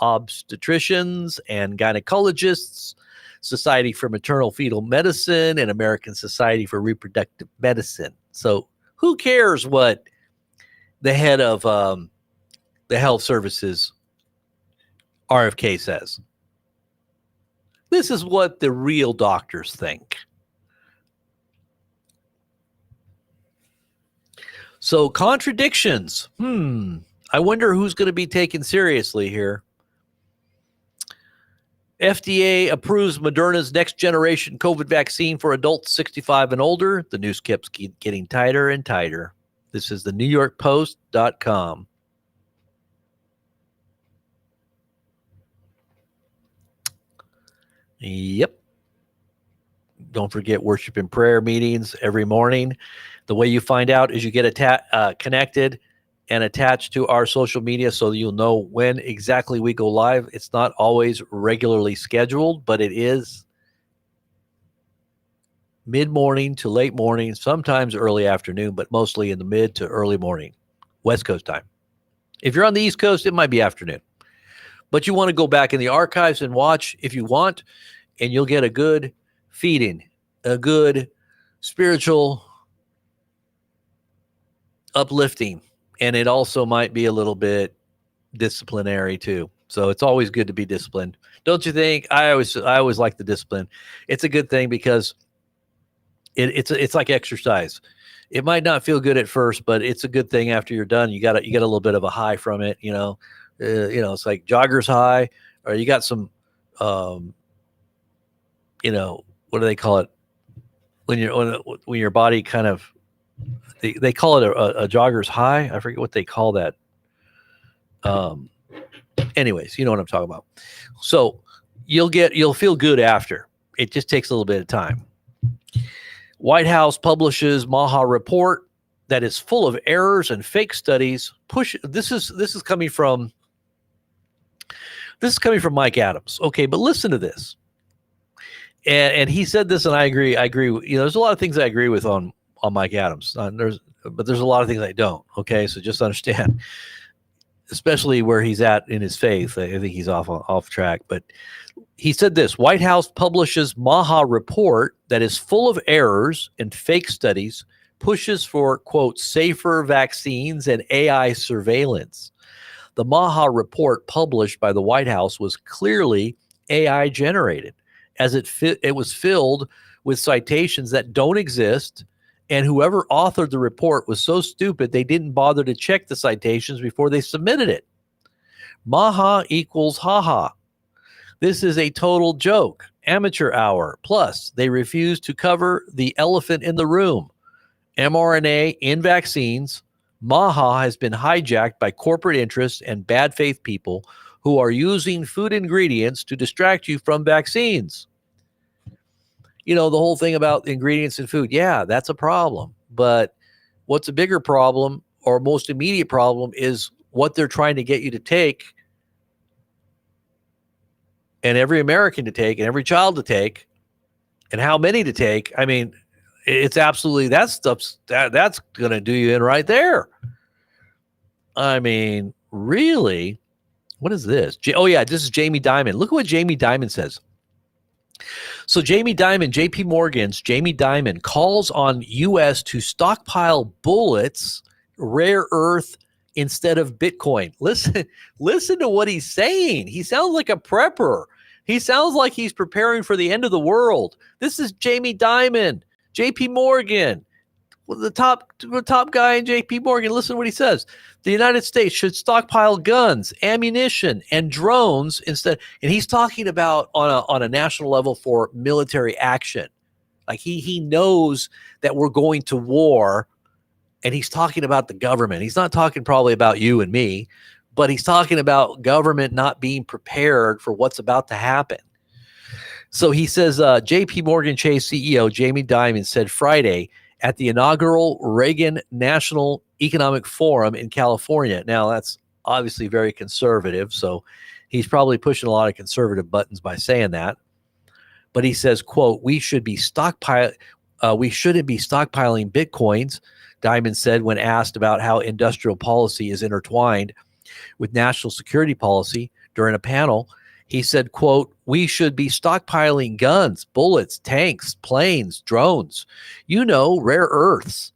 Obstetricians and Gynecologists, Society for Maternal Fetal Medicine, and American Society for Reproductive Medicine. So who cares what the head of the health services RFK says? This is what the real doctors think. So contradictions. I wonder who's going to be taken seriously here. FDA approves Moderna's next generation COVID vaccine for adults 65 and older. The news keeps getting tighter and tighter. This is the NewYorkPost.com. Yep. Don't forget worship and prayer meetings every morning. The way you find out is you get connected and attached to our social media so you'll know when exactly we go live. It's not always regularly scheduled, but it is mid-morning to late morning, sometimes early afternoon, but mostly in the mid to early morning, West Coast time. If you're on the East Coast, it might be afternoon. But you want to go back in the archives and watch if you want, and you'll get a good feeding, a good spiritual uplifting, and it also might be a little bit disciplinary too. So it's always good to be disciplined, don't you think? I always like the discipline. It's a good thing because it's like exercise. It might not feel good at first, but it's a good thing after you're done. You get a little bit of a high from it, it's like jogger's high, or you got some what do they call it when your body kind of, they call it a jogger's high. I forget what they call that. Anyways, you know what I'm talking about. So you'll feel good after. It just takes a little bit of time. White House publishes Maha report that is full of errors and fake studies. This is coming from Mike Adams. Okay, but listen to this. And he said this, and I agree. There's a lot of things I agree with on Mike Adams. But there's a lot of things I don't. Okay, so just understand, especially where he's at in his faith. I think he's off track. But he said this: White House publishes Maha report that is full of errors and fake studies, pushes for, quote, safer vaccines and AI surveillance. The Maha report published by the White House was clearly AI generated, as it was filled with citations that don't exist, and whoever authored the report was so stupid they didn't bother to check the citations before they submitted it. Maha equals haha. This is a total joke. Amateur hour. Plus, they refuse to cover the elephant in the room. mRNA in vaccines. Maha has been hijacked by corporate interests and bad faith people who are using food ingredients to distract you from vaccines. The whole thing about ingredients in food, yeah, that's a problem. But what's a bigger problem, or most immediate problem, is what they're trying to get you to take, and every American to take, and every child to take, and how many to take. I mean, it's absolutely, that stuff's that's going to do you in right there. I mean, really? What is this? This is Jamie Dimon. Look at what Jamie Dimon says. So Jamie Dimon, JP Morgan's Jamie Dimon, calls on U.S. to stockpile bullets, rare earth, instead of Bitcoin. Listen to what he's saying. He sounds like a prepper. He sounds like he's preparing for the end of the world. This is Jamie Dimon, JP Morgan. the top guy in JP Morgan, listen to what he says. The United States should stockpile guns, ammunition, and drones instead. And he's talking about on a national level for military action. Like he knows that we're going to war, and he's talking about the government. He's not talking probably about you and me, but he's talking about government not being prepared for what's about to happen. So he says, JP Morgan Chase CEO Jamie Dimon said Friday at the inaugural Reagan National Economic Forum in California. Now, that's obviously very conservative, so he's probably pushing a lot of conservative buttons by saying that. But he says, quote, we shouldn't be stockpiling Bitcoins, Dimon said when asked about how industrial policy is intertwined with national security policy during a panel. He said, quote, we should be stockpiling guns, bullets, tanks, planes, drones, rare earths.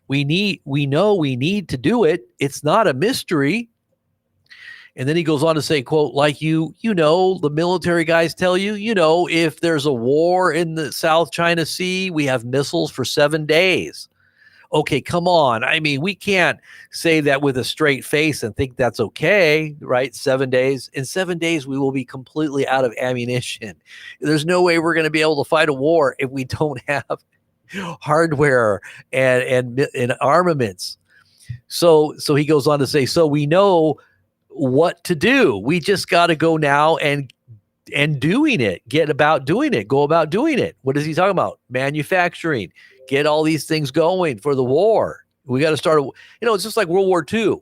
We know we need to do it. It's not a mystery. And then he goes on to say, quote, like the military guys tell you, if there's a war in the South China Sea, we have missiles for 7 days. Okay, come on. I mean, we can't say that with a straight face and think that's okay, right? 7 days. In 7 days, we will be completely out of ammunition. There's no way we're going to be able to fight a war if we don't have hardware and armaments. So he goes on to say, so we know what to do. We just got to go now and doing it. Go about doing it. What is he talking about? Manufacturing. Get all these things going for the war. We got to start, it's just like World War II.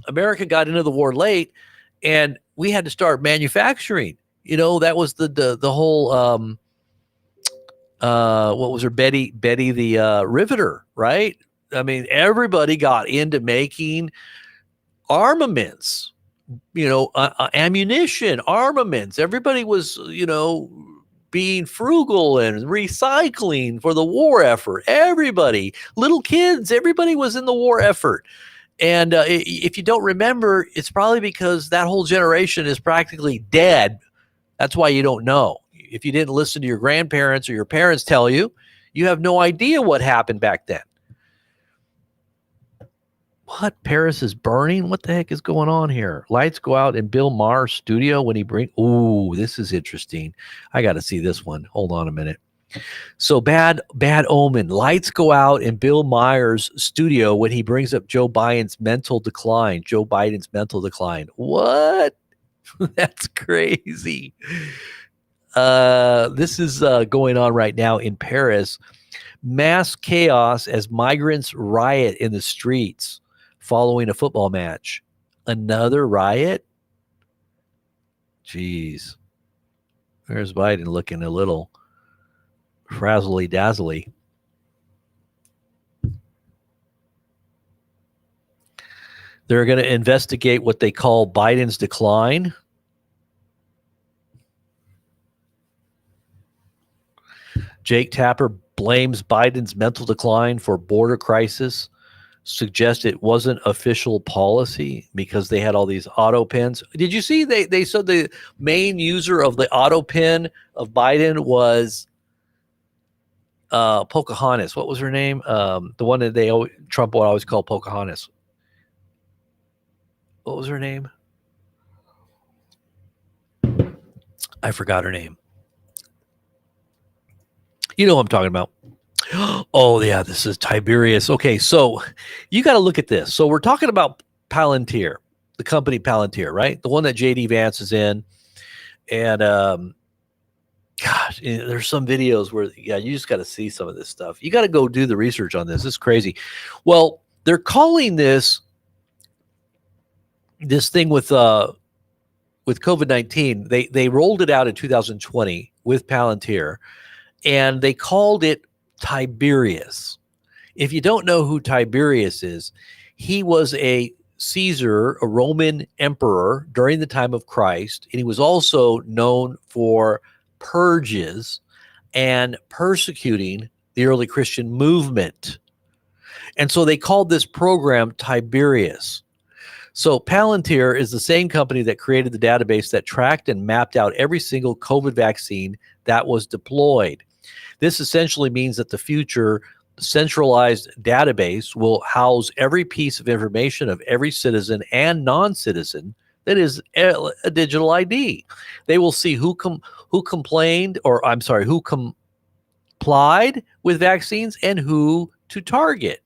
America got into the war late, and we had to start manufacturing. That was the whole, what was her, Betty the Riveter, right? I mean, everybody got into making armaments, ammunition, armaments. Everybody was, being frugal and recycling for the war effort. Everybody, little kids, everybody was in the war effort. And if you don't remember, it's probably because that whole generation is practically dead. That's why you don't know. If you didn't listen to your grandparents or your parents tell you, you have no idea what happened back then. What? Paris is burning? What the heck is going on here? Lights go out in Bill Maher's studio when he ooh, this is interesting. I got to see this one. Hold on a minute. So bad omen. Lights go out in Bill Maher's studio when he brings up Joe Biden's mental decline. What? That's crazy. This is going on right now in Paris. Mass chaos as migrants riot in the streets following a football match. Another riot? Jeez. There's Biden looking a little frazzly dazzly. They're going to investigate what they call Biden's decline. Jake Tapper blames Biden's mental decline for border crisis, suggests it wasn't official policy because they had all these auto pins. Did you see they said the main user of the auto pin of Biden was Pocahontas? What was her name? The one that Trump would always call Pocahontas. What was her name? I forgot her name. You know what I'm talking about. Oh, yeah, this is Tiberius. Okay, so you got to look at this. So we're talking about Palantir, the company Palantir, right? The one that J.D. Vance is in. And, gosh, there's some videos where, you just got to see some of this stuff. You got to go do the research on this. It's crazy. Well, they're calling this thing with COVID-19. They rolled it out in 2020 with Palantir, and they called it Tiberius. If you don't know who Tiberius is, he was a Caesar, a Roman emperor during the time of Christ, and he was also known for purges and persecuting the early Christian movement. And so they called this program Tiberius. So Palantir is the same company that created the database that tracked and mapped out every single COVID vaccine that was deployed. This essentially means that the future centralized database will house every piece of information of every citizen and non-citizen that is a digital ID. They will see who complained, or I'm sorry, who complied with vaccines and who to target.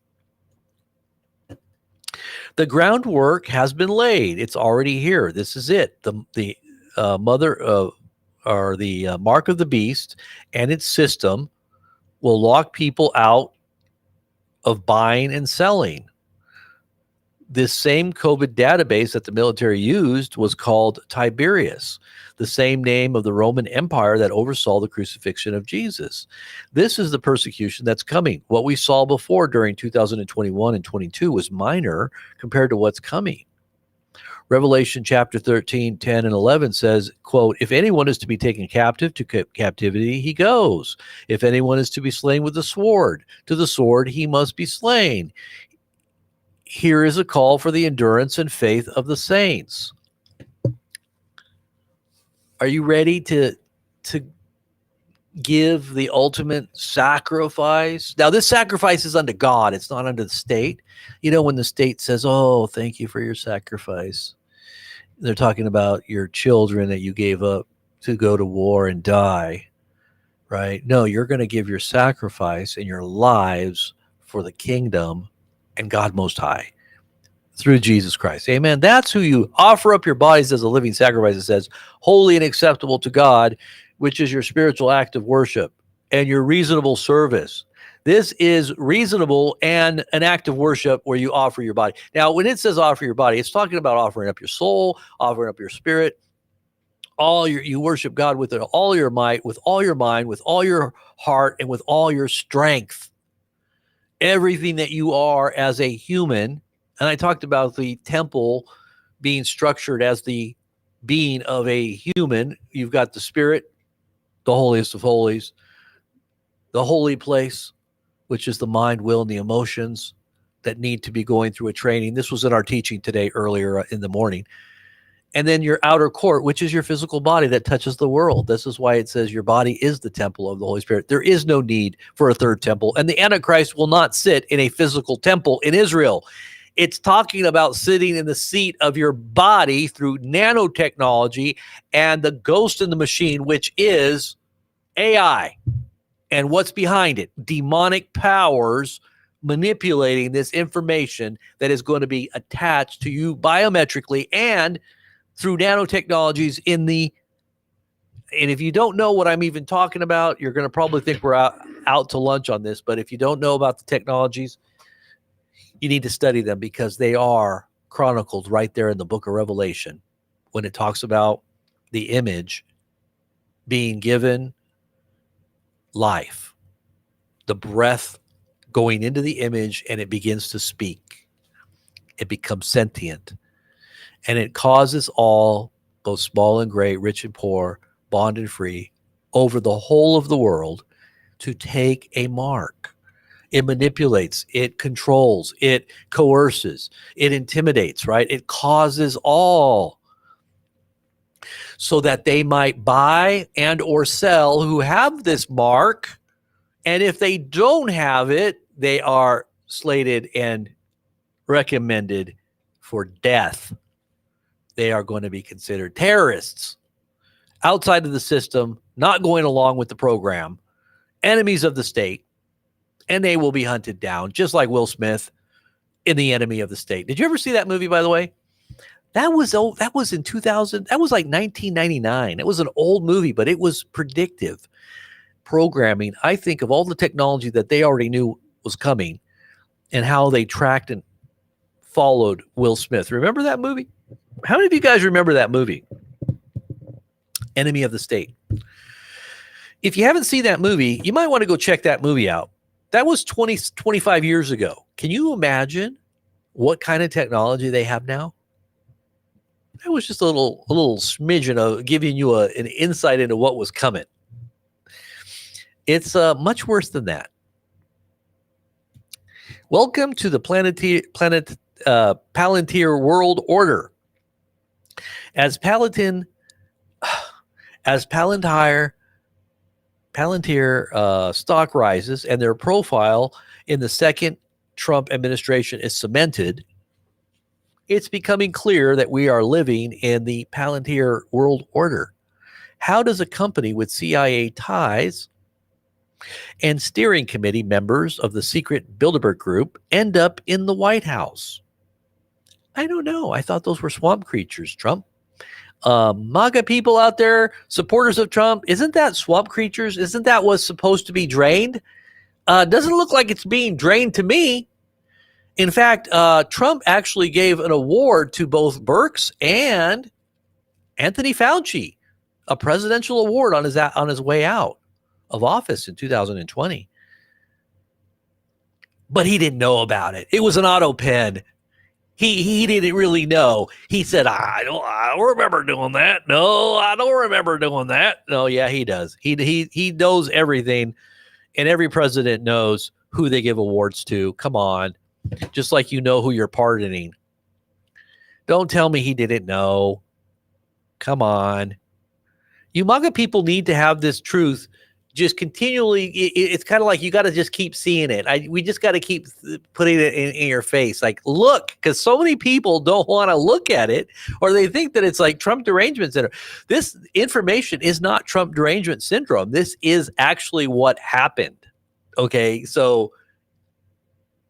The groundwork has been laid. It's already here. This is it. The mother of, or the mark of the beast and its system will lock people out of buying and selling. This same COVID database that the military used was called Tiberius, the same name of the Roman Empire that oversaw the crucifixion of Jesus. This is the persecution that's coming. What we saw before during 2021 and 22 was minor compared to what's coming. Revelation chapter 13, 10, and 11 says, quote, if anyone is to be taken captive, to captivity he goes. If anyone is to be slain with the sword, to the sword he must be slain. Here is a call for the endurance and faith of the saints. Are you ready to give the ultimate sacrifice? Now, this sacrifice is unto God. It's not unto the state. You know, when the state says, oh, thank you for your sacrifice, they're talking about your children that you gave up to go to war and die, right? No, you're going to give your sacrifice and your lives for the kingdom and God Most High through Jesus Christ. Amen. That's who you offer up your bodies as a living sacrifice. It says, holy and acceptable to God, which is your spiritual act of worship and your reasonable service. This is reasonable and an act of worship where you offer your body. Now, when it says offer your body, it's talking about offering up your soul, offering up your spirit. You worship God with all your might, with all your mind, with all your heart, and with all your strength. Everything that you are as a human. And I talked about the temple being structured as the being of a human. You've got the spirit, the holiest of holies, the holy place, which is the mind, will, and the emotions that need to be going through a training. This was in our teaching today earlier in the morning. And then your outer court, which is your physical body that touches the world. This is why it says your body is the temple of the Holy Spirit. There is no need for a third temple. And the Antichrist will not sit in a physical temple in Israel. It's talking about sitting in the seat of your body through nanotechnology and the ghost in the machine, which is AI. And what's behind it? Demonic powers manipulating this information that is going to be attached to you biometrically and through nanotechnologies and if you don't know what I'm even talking about, you're going to probably think we're out to lunch on this. But if you don't know about the technologies, you need to study them because they are chronicled right there in the book of Revelation when it talks about the image being given life, the breath going into the image, and it begins to speak. It becomes sentient. And it causes all, both small and great, rich and poor, bond and free, over the whole of the world to take a mark. It manipulates, it controls, it coerces, it intimidates, right? It causes all so that they might buy and or sell who have this mark. And if they don't have it, they are slated and recommended for death. They are going to be considered terrorists, outside of the system, not going along with the program, enemies of the state, and they will be hunted down, just like Will Smith in The Enemy of the State. Did you ever see that movie, by the way? That was in 2000. That was like 1999. It was an old movie, but it was predictive programming. I think of all the technology that they already knew was coming and how they tracked and followed Will Smith. Remember that movie? How many of you guys remember that movie? Enemy of the State. If you haven't seen that movie, you might want to go check that movie out. That was 25 years ago. Can you imagine what kind of technology they have now? That was just a little smidgen of giving you an insight into what was coming. It's much worse than that. Welcome to the Palantir world order. As Palantir Palantir stock rises and their profile in the second Trump administration is cemented, it's becoming clear that we are living in the Palantir world order. How does a company with CIA ties and steering committee members of the secret Bilderberg group end up in the White House? I don't know. I thought those were swamp creatures, Trump. MAGA people out there, supporters of Trump, isn't that swamp creatures? Isn't that what's supposed to be drained? Doesn't look like it's being drained to me. In fact, Trump actually gave an award to both Birx and Anthony Fauci, a presidential award on his way out of office in 2020. But he didn't know about it. It was an auto pen. He didn't really know. He said, I don't remember doing that. No, I don't remember doing that. No, yeah, he does. He knows everything, and every president knows who they give awards to. Come on. Just like you know who you're pardoning. Don't tell me he didn't know. Come on. You MAGA people need to have this truth just continually. It's kind of like you got to just keep seeing it. We just got to keep putting it in your face. Like, look, because so many people don't want to look at it, or they think that it's like Trump derangement syndrome. This information is not Trump derangement syndrome. This is actually what happened. Okay, so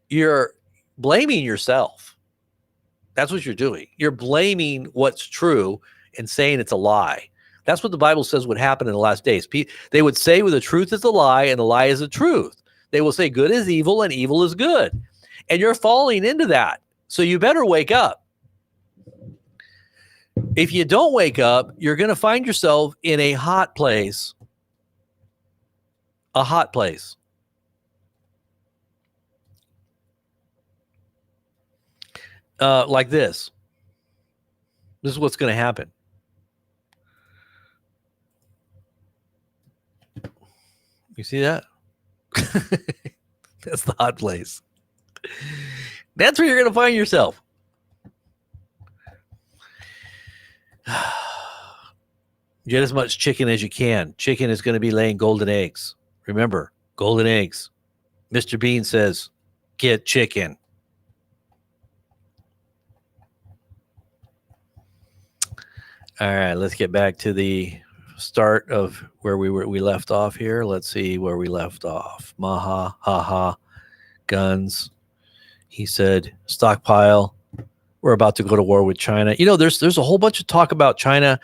you're blaming yourself. That's what you're doing. You're blaming what's true and saying it's a lie. That's what the Bible says would happen in the last days. They would say, well, the truth is a lie and the lie is the truth. They will say good is evil and evil is good. And you're falling into that. So you better wake up. If you don't wake up, you're going to find yourself in a hot place. A hot place. Like this. This is what's going to happen. You see that? That's the hot place. That's where you're going to find yourself. Get as much chicken as you can. Chicken is going to be laying golden eggs. Remember, golden eggs. Mr. Bean says, get chicken. All right, let's get back to the start of where we left off here. Let's see where we left off. Maha, haha, guns. He said, stockpile. We're about to go to war with China. You know, there's a whole bunch of talk about China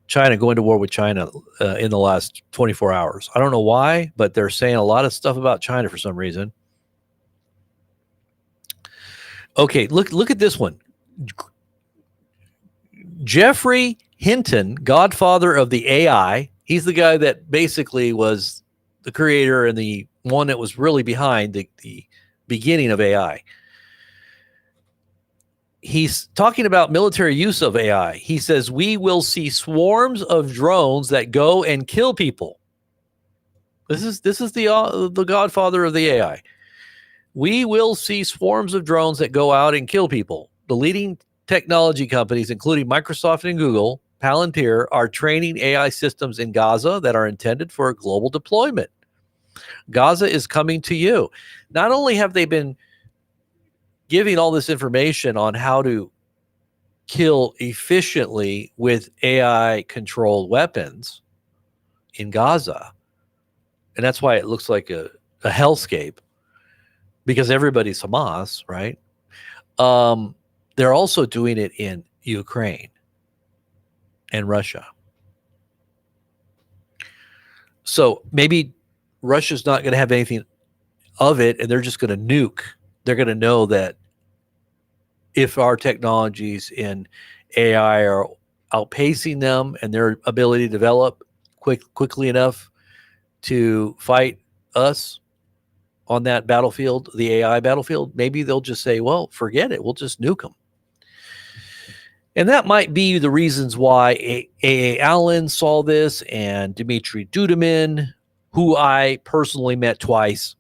going to war with China in the last 24 hours. I don't know why, but they're saying a lot of stuff about China for some reason. Okay, look at this one. Jeffrey Hinton, godfather of the AI, he's the guy that basically was the creator and the one that was really behind the beginning of AI. He's talking about military use of AI. He says, we will see swarms of drones that go and kill people. This is the godfather of the AI. We will see swarms of drones that go out and kill people. The leading technology companies, including Microsoft and Google, Palantir, are training AI systems in Gaza that are intended for a global deployment. Gaza is coming to you. Not only have they been giving all this information on how to kill efficiently with AI-controlled weapons in Gaza, and that's why it looks like a hellscape, because everybody's Hamas, right? They're also doing it in Ukraine and Russia. So maybe Russia's not going to have anything of it, and they're just going to nuke. They're going to know that if our technologies in AI are outpacing them and their ability to develop quickly enough to fight us on that battlefield, the AI battlefield, maybe they'll just say, well, forget it. We'll just nuke them. And that might be the reasons why A.A. Allen saw this, and Dmitry Duduman, who I personally met twice,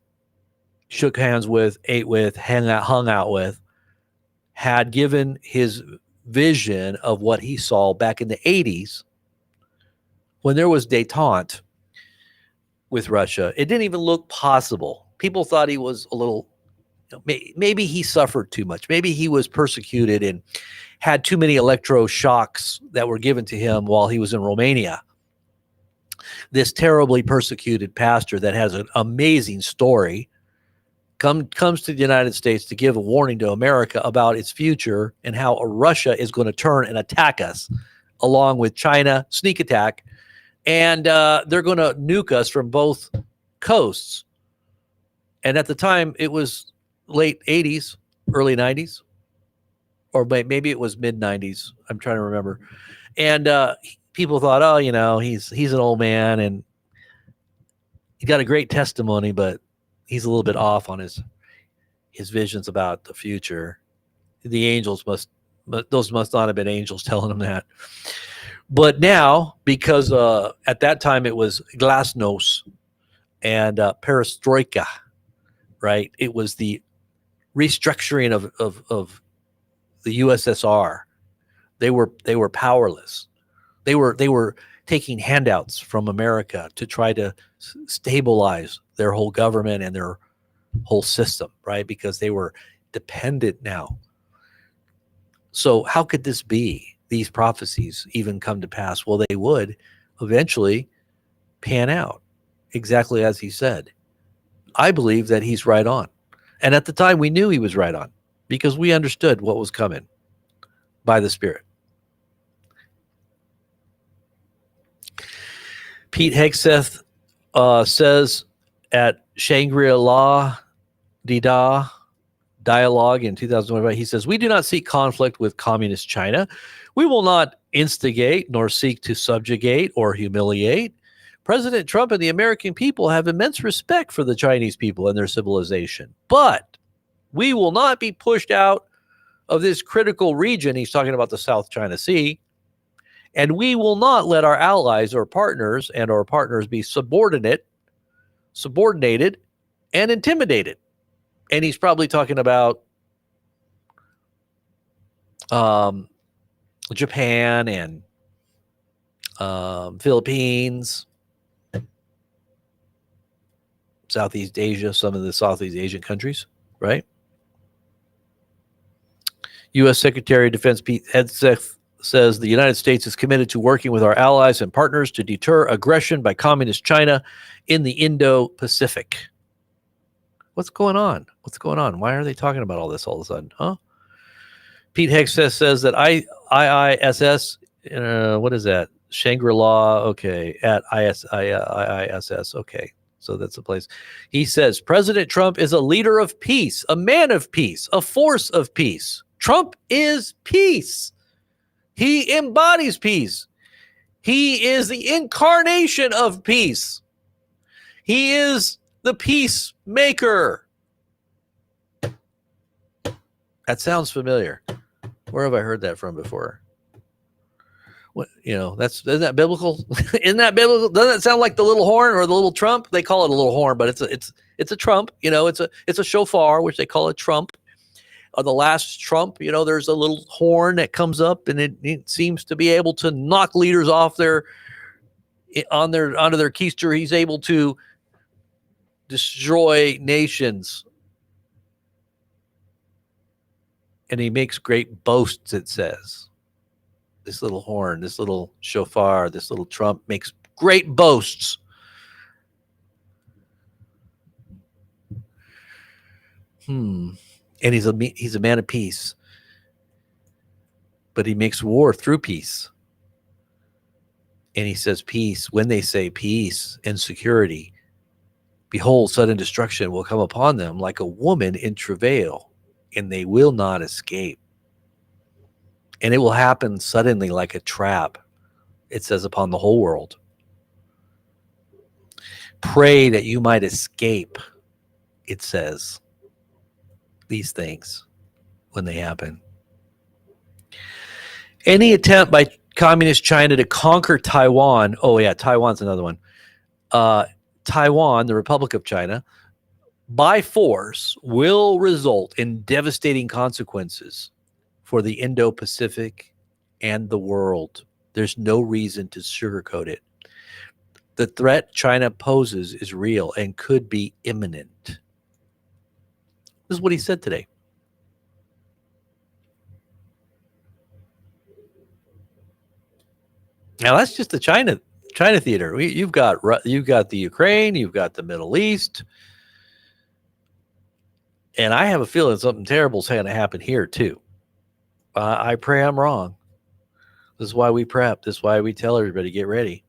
shook hands with, ate with, hung out with, had given his vision of what he saw back in the 80s when there was détente, with Russia. It didn't even look possible. People thought he was a little, maybe he suffered too much. Maybe he was persecuted and had too many electroshocks that were given to him while he was in Romania. This terribly persecuted pastor that has an amazing story comes to the United States to give a warning to America about its future and how Russia is going to turn and attack us, along with China, sneak attack, and they're going to nuke us from both coasts. And at the time, it was late 80s, early 90s, or maybe it was mid 90s. I'm trying to remember. And people thought, oh, he's an old man and he got a great testimony, but he's a little bit off on his visions about the future. The angels those must not have been angels telling him that. But now, because at that time it was glasnost and perestroika, right? It was the restructuring of the USSR. They were powerless. They were taking handouts from America to try to stabilize their whole government and their whole system, right? Because they were dependent now. So how could this be? These prophecies even come to pass? Well, they would eventually pan out exactly as he said. I believe that he's right on. And at the time we knew he was right on because we understood what was coming by the Spirit. Pete Hegseth says at Shangri-La Dida dialogue in 2025, he says, we do not seek conflict with communist China. We will not instigate nor seek to subjugate or humiliate. President Trump and the American people have immense respect for the Chinese people and their civilization. But we will not be pushed out of this critical region. He's talking about the South China Sea. And we will not let our allies or partners be subordinated and intimidated. And he's probably talking about Japan and Philippines, Southeast Asia, some of the Southeast Asian countries, right? U.S. Secretary of Defense Pete Hegseth says the United States is committed to working with our allies and partners to deter aggression by communist China in the Indo-Pacific. What's going on? What's going on? Why are they talking about all this all of a sudden? Huh? Pete Hegseth says that IISS, what is that? Shangri-La, okay, at IISS, okay. So that's the place. He says, President Trump is a leader of peace, a man of peace, a force of peace. Trump is peace. He embodies peace. He is the incarnation of peace. He is the peacemaker. That sounds familiar. Where have I heard that from before? What, isn't that biblical? Isn't that biblical? Doesn't it sound like the little horn or the little trump? They call it a little horn, but it's a trump. It's a shofar, which they call a trump. The last trump, there's a little horn that comes up, and it seems to be able to knock leaders off onto their keister. He's able to destroy nations, and he makes great boasts. It says, this little horn, this little shofar, this little trump makes great boasts. And he's a man of peace, but he makes war through peace. And he says peace. When they say peace and security, behold, sudden destruction will come upon them like a woman in travail, and they will not escape. And it will happen suddenly like a trap, it says, upon the whole world. Pray that you might escape, it says, these things when they happen. Any attempt by communist China to conquer Taiwan, Taiwan's another one. Taiwan, the Republic of China, by force will result in devastating consequences for the Indo-Pacific and the world. There's no reason to sugarcoat it. The threat China poses is real and could be imminent. This is what he said today. Now that's just the China theater. You've got the Ukraine, you've got the Middle East, and I have a feeling something terrible is going to happen here too. I pray I'm wrong. This is why we prep. This is why we tell everybody get ready.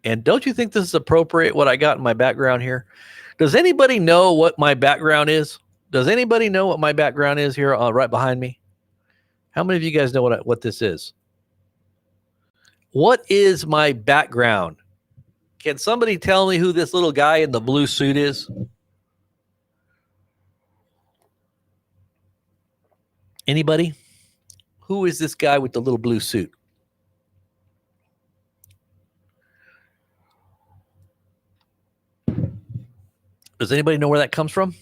And don't you think this is appropriate? What I got in my background here. Does anybody know what my background is? Does anybody know what my background is here, right behind me? How many of you guys know what this is? What is my background? Can somebody tell me who this little guy in the blue suit is? Anybody? Who is this guy with the little blue suit? Does anybody know where that comes from?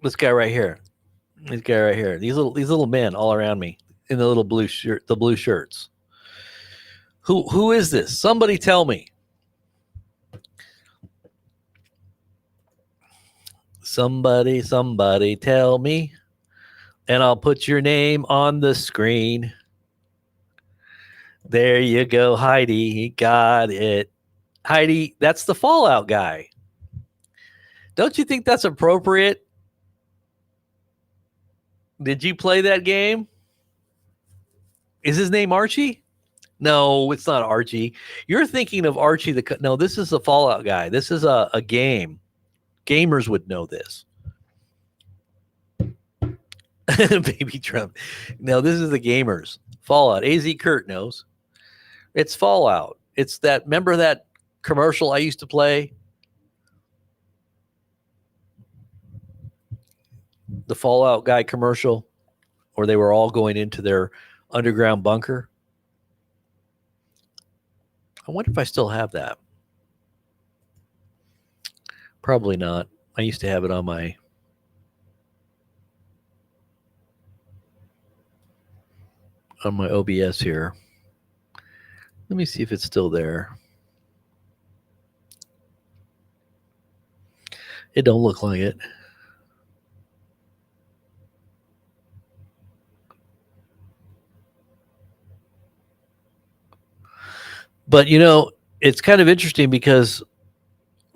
This guy right here. This guy right here. These little men all around me in the little blue shirt, the blue shirts. Who is this? Somebody tell me. Somebody tell me, and I'll put your name on the screen. There you go, Heidi. Got it. Heidi, that's the Fallout guy. Don't you think that's appropriate? Did you play that game? Is his name Archie? No, it's not Archie. You're thinking of Archie. No, this is the Fallout guy. This is a game. Gamers would know this. Baby Trump. No, this is the gamers. Fallout. AZ Kurt knows. It's Fallout. It's that. Remember that commercial I used to play? The Fallout guy commercial, where they were all going into their underground bunker. I wonder if I still have that. Probably not. I used to have it on my OBS here. Let me see if it's still there. It don't look like it. But it's kind of interesting because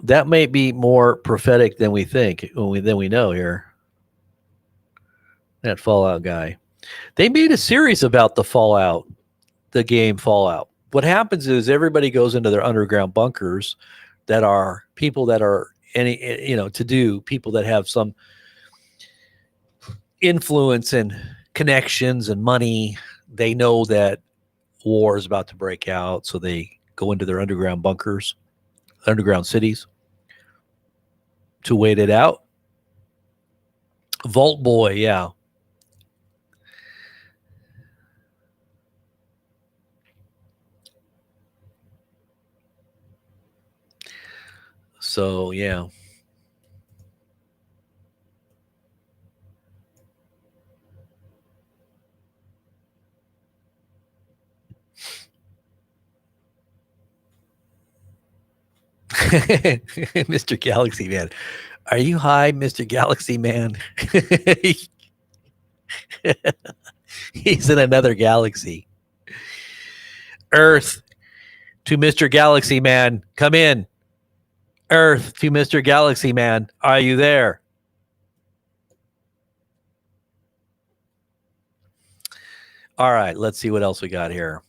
that may be more prophetic than we think, than we know here. That Fallout guy. They made a series about the game Fallout. What happens is everybody goes into their underground bunkers that are people that are people that have some influence and connections and money. They know that war is about to break out, so they go into their underground bunkers, underground cities to wait it out. Vault Boy, yeah. So, yeah. Mr. Galaxy Man. Are you high, Mr. Galaxy Man? He's in another galaxy. Earth to Mr. Galaxy Man. Come in. Earth to Mr. Galaxy Man. Are you there? All right, let's see what else we got here.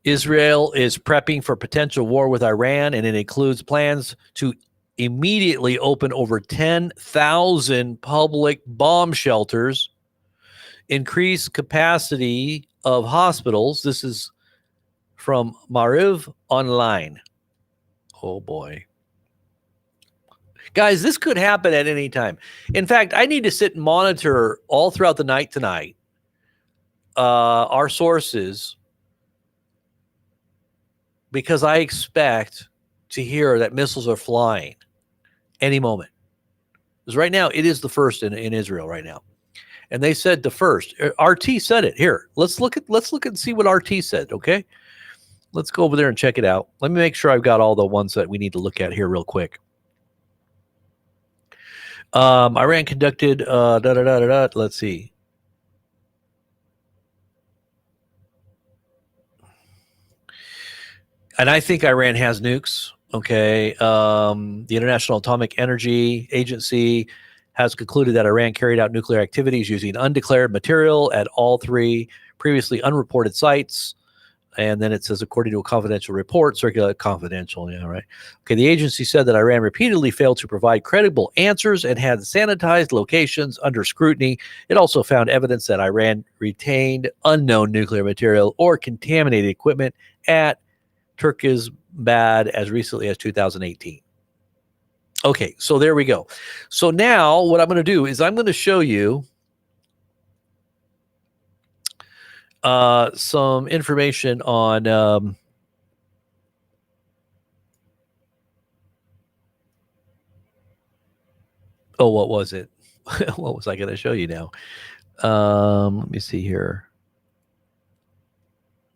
Israel is prepping for potential war with Iran, and it includes plans to immediately open over 10,000 public bomb shelters, increase capacity of hospitals. This is from Mariv Online. Oh, boy. Guys, this could happen at any time. In fact, I need to sit and monitor all throughout the night tonight our sources, because I expect to hear that missiles are flying any moment. Because right now it is the first in Israel right now. And they said the first. RT said it. Here, let's look and see what RT said, okay? Let's go over there and check it out. Let me make sure I've got all the ones that we need to look at here real quick. Iran conducted let's see. And I think Iran has nukes. Okay. The International Atomic Energy Agency has concluded that Iran carried out nuclear activities using undeclared material at all 3 previously unreported sites. And then it says, according to a confidential report, circulated confidential. Yeah, right. Okay. The agency said that Iran repeatedly failed to provide credible answers and had sanitized locations under scrutiny. It also found evidence that Iran retained unknown nuclear material or contaminated equipment at Turkisbad as recently as 2018. Okay, so there we go. So now what I'm going to do is I'm going to show you some information on oh, what was it? What was I going to show you now? Let me see here.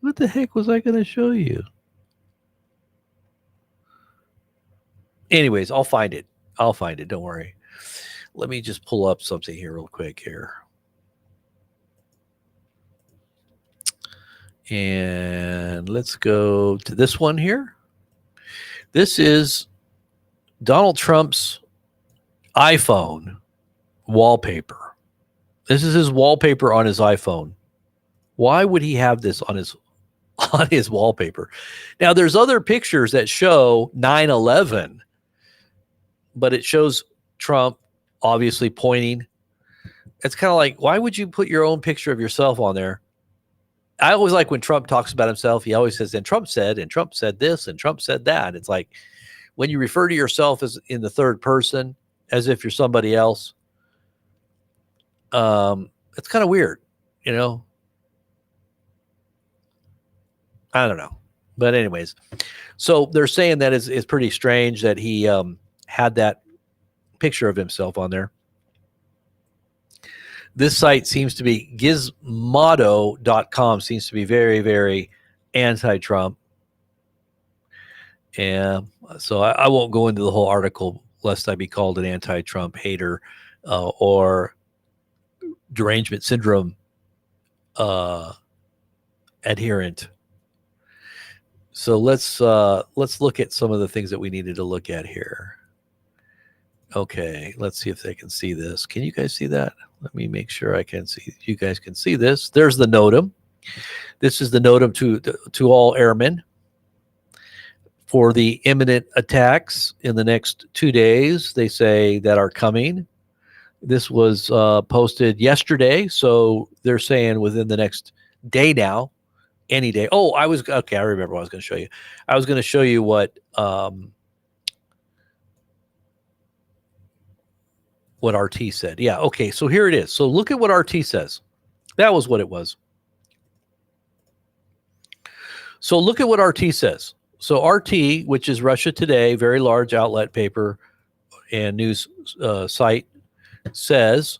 What the heck was I going to show you? Anyways, I'll find it. Don't worry. Let me just pull up something here real quick here. And let's go to this one here. This is Donald Trump's iPhone wallpaper. This is his wallpaper on his iPhone. Why would he have this on his wallpaper? Now, there's other pictures that show 9/11, but it shows Trump obviously pointing. It's kind of like, why would you put your own picture of yourself on there? I always like when Trump talks about himself, he always says, and Trump said this, and Trump said that. It's like when you refer to yourself as in the third person, as if you're somebody else, it's kind of weird, you know? I don't know. But anyways, so they're saying that it's pretty strange that he had that picture of himself on there. This site seems to be gizmodo.com seems to be very, very anti-Trump. And so I won't go into the whole article lest I be called an anti-Trump hater or derangement syndrome adherent. So let's look at some of the things that we needed to look at here. Okay, let's see if they can see this. Can you guys see that? Let me make sure I can see. You guys can see this. There's the NOTAM. This is the NOTAM to all airmen for the imminent attacks in the next 2 days. They say that are coming. This was posted yesterday, so they're saying within the next day now, any day. Oh, I remember what I was going to show you. I was going to show you what RT said. Yeah, okay, so here it is. So look at what RT says. That was what it was. So look at what RT says. So RT, which is Russia Today, very large outlet paper and news site, says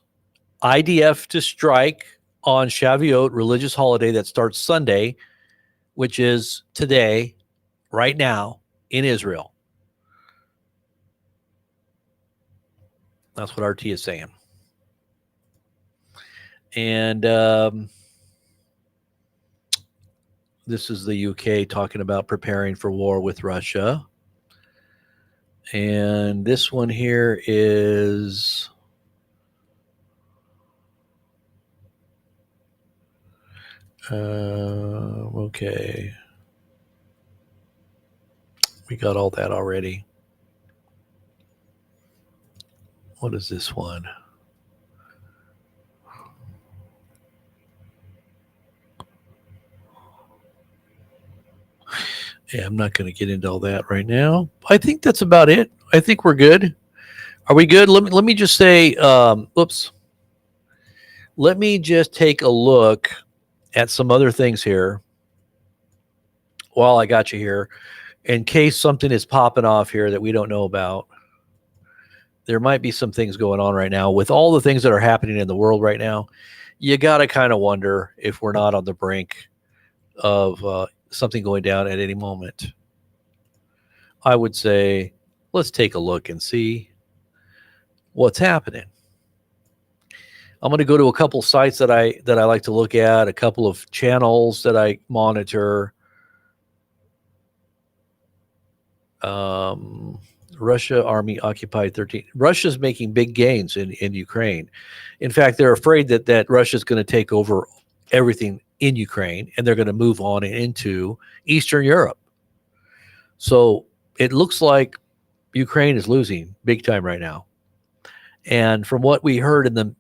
IDF to strike on Shavuot religious holiday that starts Sunday, which is today, right now, in Israel. That's what RT is saying. And this is the UK talking about preparing for war with Russia. And this one here is okay. We got all that already. What is this one? Yeah, I'm not going to get into all that right now. I think that's about it. I think we're good. Are we good? Let me just say, oops. Let me just take a look at some other things here while I got you here, in case something is popping off here that we don't know about. there might be some things going on right now with all the things that are happening in the world right now. You got to kind of wonder if we're not on the brink of something going down at any moment. I would say, let's take a look and see what's happening. I'm going to go to a couple sites that I like to look at, a couple of channels that I monitor. Russia army occupied 13. Russia's making big gains in Ukraine. In fact, they're afraid that Russia's going to take over everything in Ukraine, and they're going to move on into Eastern Europe. So it looks like Ukraine is losing big time right now. And from what we heard in the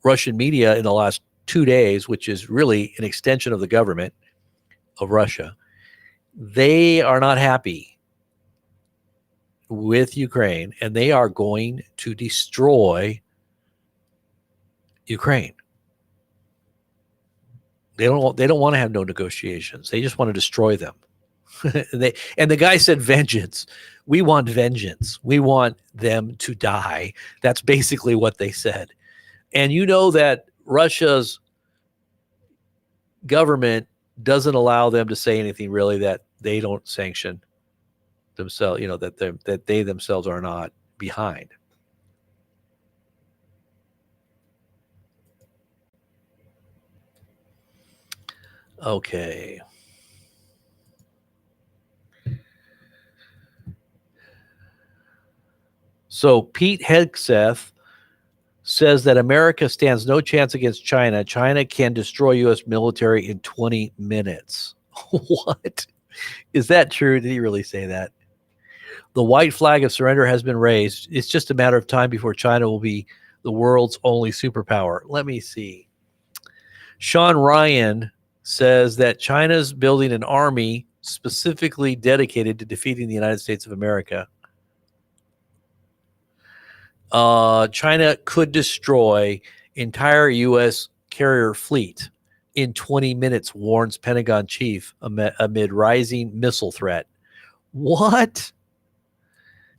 Russian media in the last 2 days, which is really an extension of the government of Russia, they are not happy with Ukraine, and they are going to destroy Ukraine. They don't want to have no negotiations. They just want to destroy them. And the guy said, vengeance. We want vengeance. We want them to die. That's basically what they said. And you know that Russia's government doesn't allow them to say anything really that they don't sanction themselves, that they themselves are not behind. Okay. So Pete Hegseth says that America stands no chance against China. China can destroy U.S. military in 20 minutes. What? Is that true? Did he really say that? The white flag of surrender has been raised. It's just a matter of time before China will be the world's only superpower. Let me see. Sean Ryan says that China's building an army specifically dedicated to defeating the United States of America. China could destroy entire U.S. carrier fleet in 20 minutes, warns Pentagon chief amid rising missile threat. What?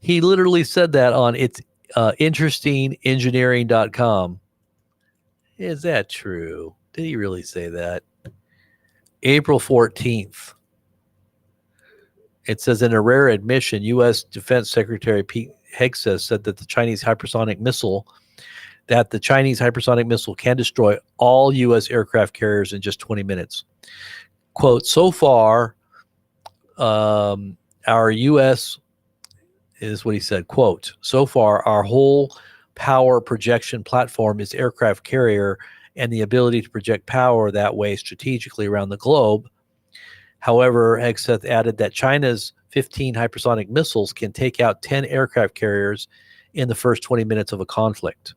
He literally said that on its interestingengineering.com. Is that true? Did he really say that? April 14th. It says, in a rare admission, U.S. Defense Secretary Pete Hegseth said that the Chinese hypersonic missile can destroy all U.S. aircraft carriers in just 20 minutes. Quote, so far, our U.S. is what he said, quote, so far, our whole power projection platform is aircraft carrier and the ability to project power that way strategically around the globe. However, Hegseth added that China's 15 hypersonic missiles can take out 10 aircraft carriers in the first 20 minutes of a conflict.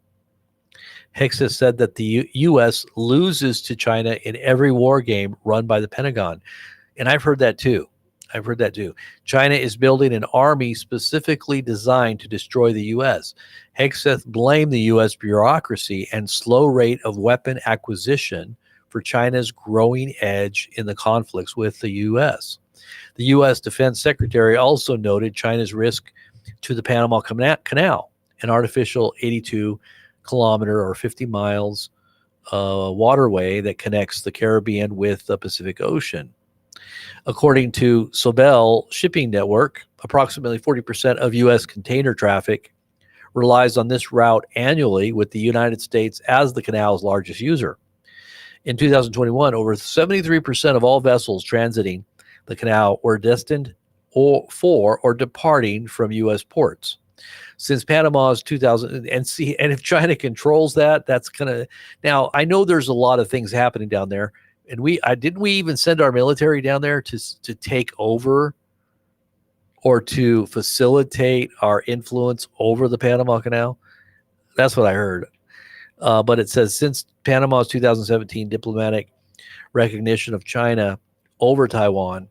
Hegseth said that the U.S. loses to China in every war game run by the Pentagon. And I've heard that too. China is building an army specifically designed to destroy the U.S. Hegseth blamed the U.S. bureaucracy and slow rate of weapon acquisition for China's growing edge in the conflicts with the U.S. The U.S. Defense Secretary also noted China's risk to the Panama Canal, an artificial 82-kilometer or 50 miles waterway that connects the Caribbean with the Pacific Ocean. According to Sobel Shipping Network, approximately 40% of U.S. container traffic relies on this route annually, with the United States as the canal's largest user. In 2021, over 73% of all vessels transiting the canal were destined for or departing from U.S. ports. Since Panama's 2000, and if China controls that, that's gonna. Now I know there's a lot of things happening down there, and didn't we even send our military down there to take over or to facilitate our influence over the Panama Canal? That's what I heard. But it says since Panama's 2017 diplomatic recognition of China over Taiwan,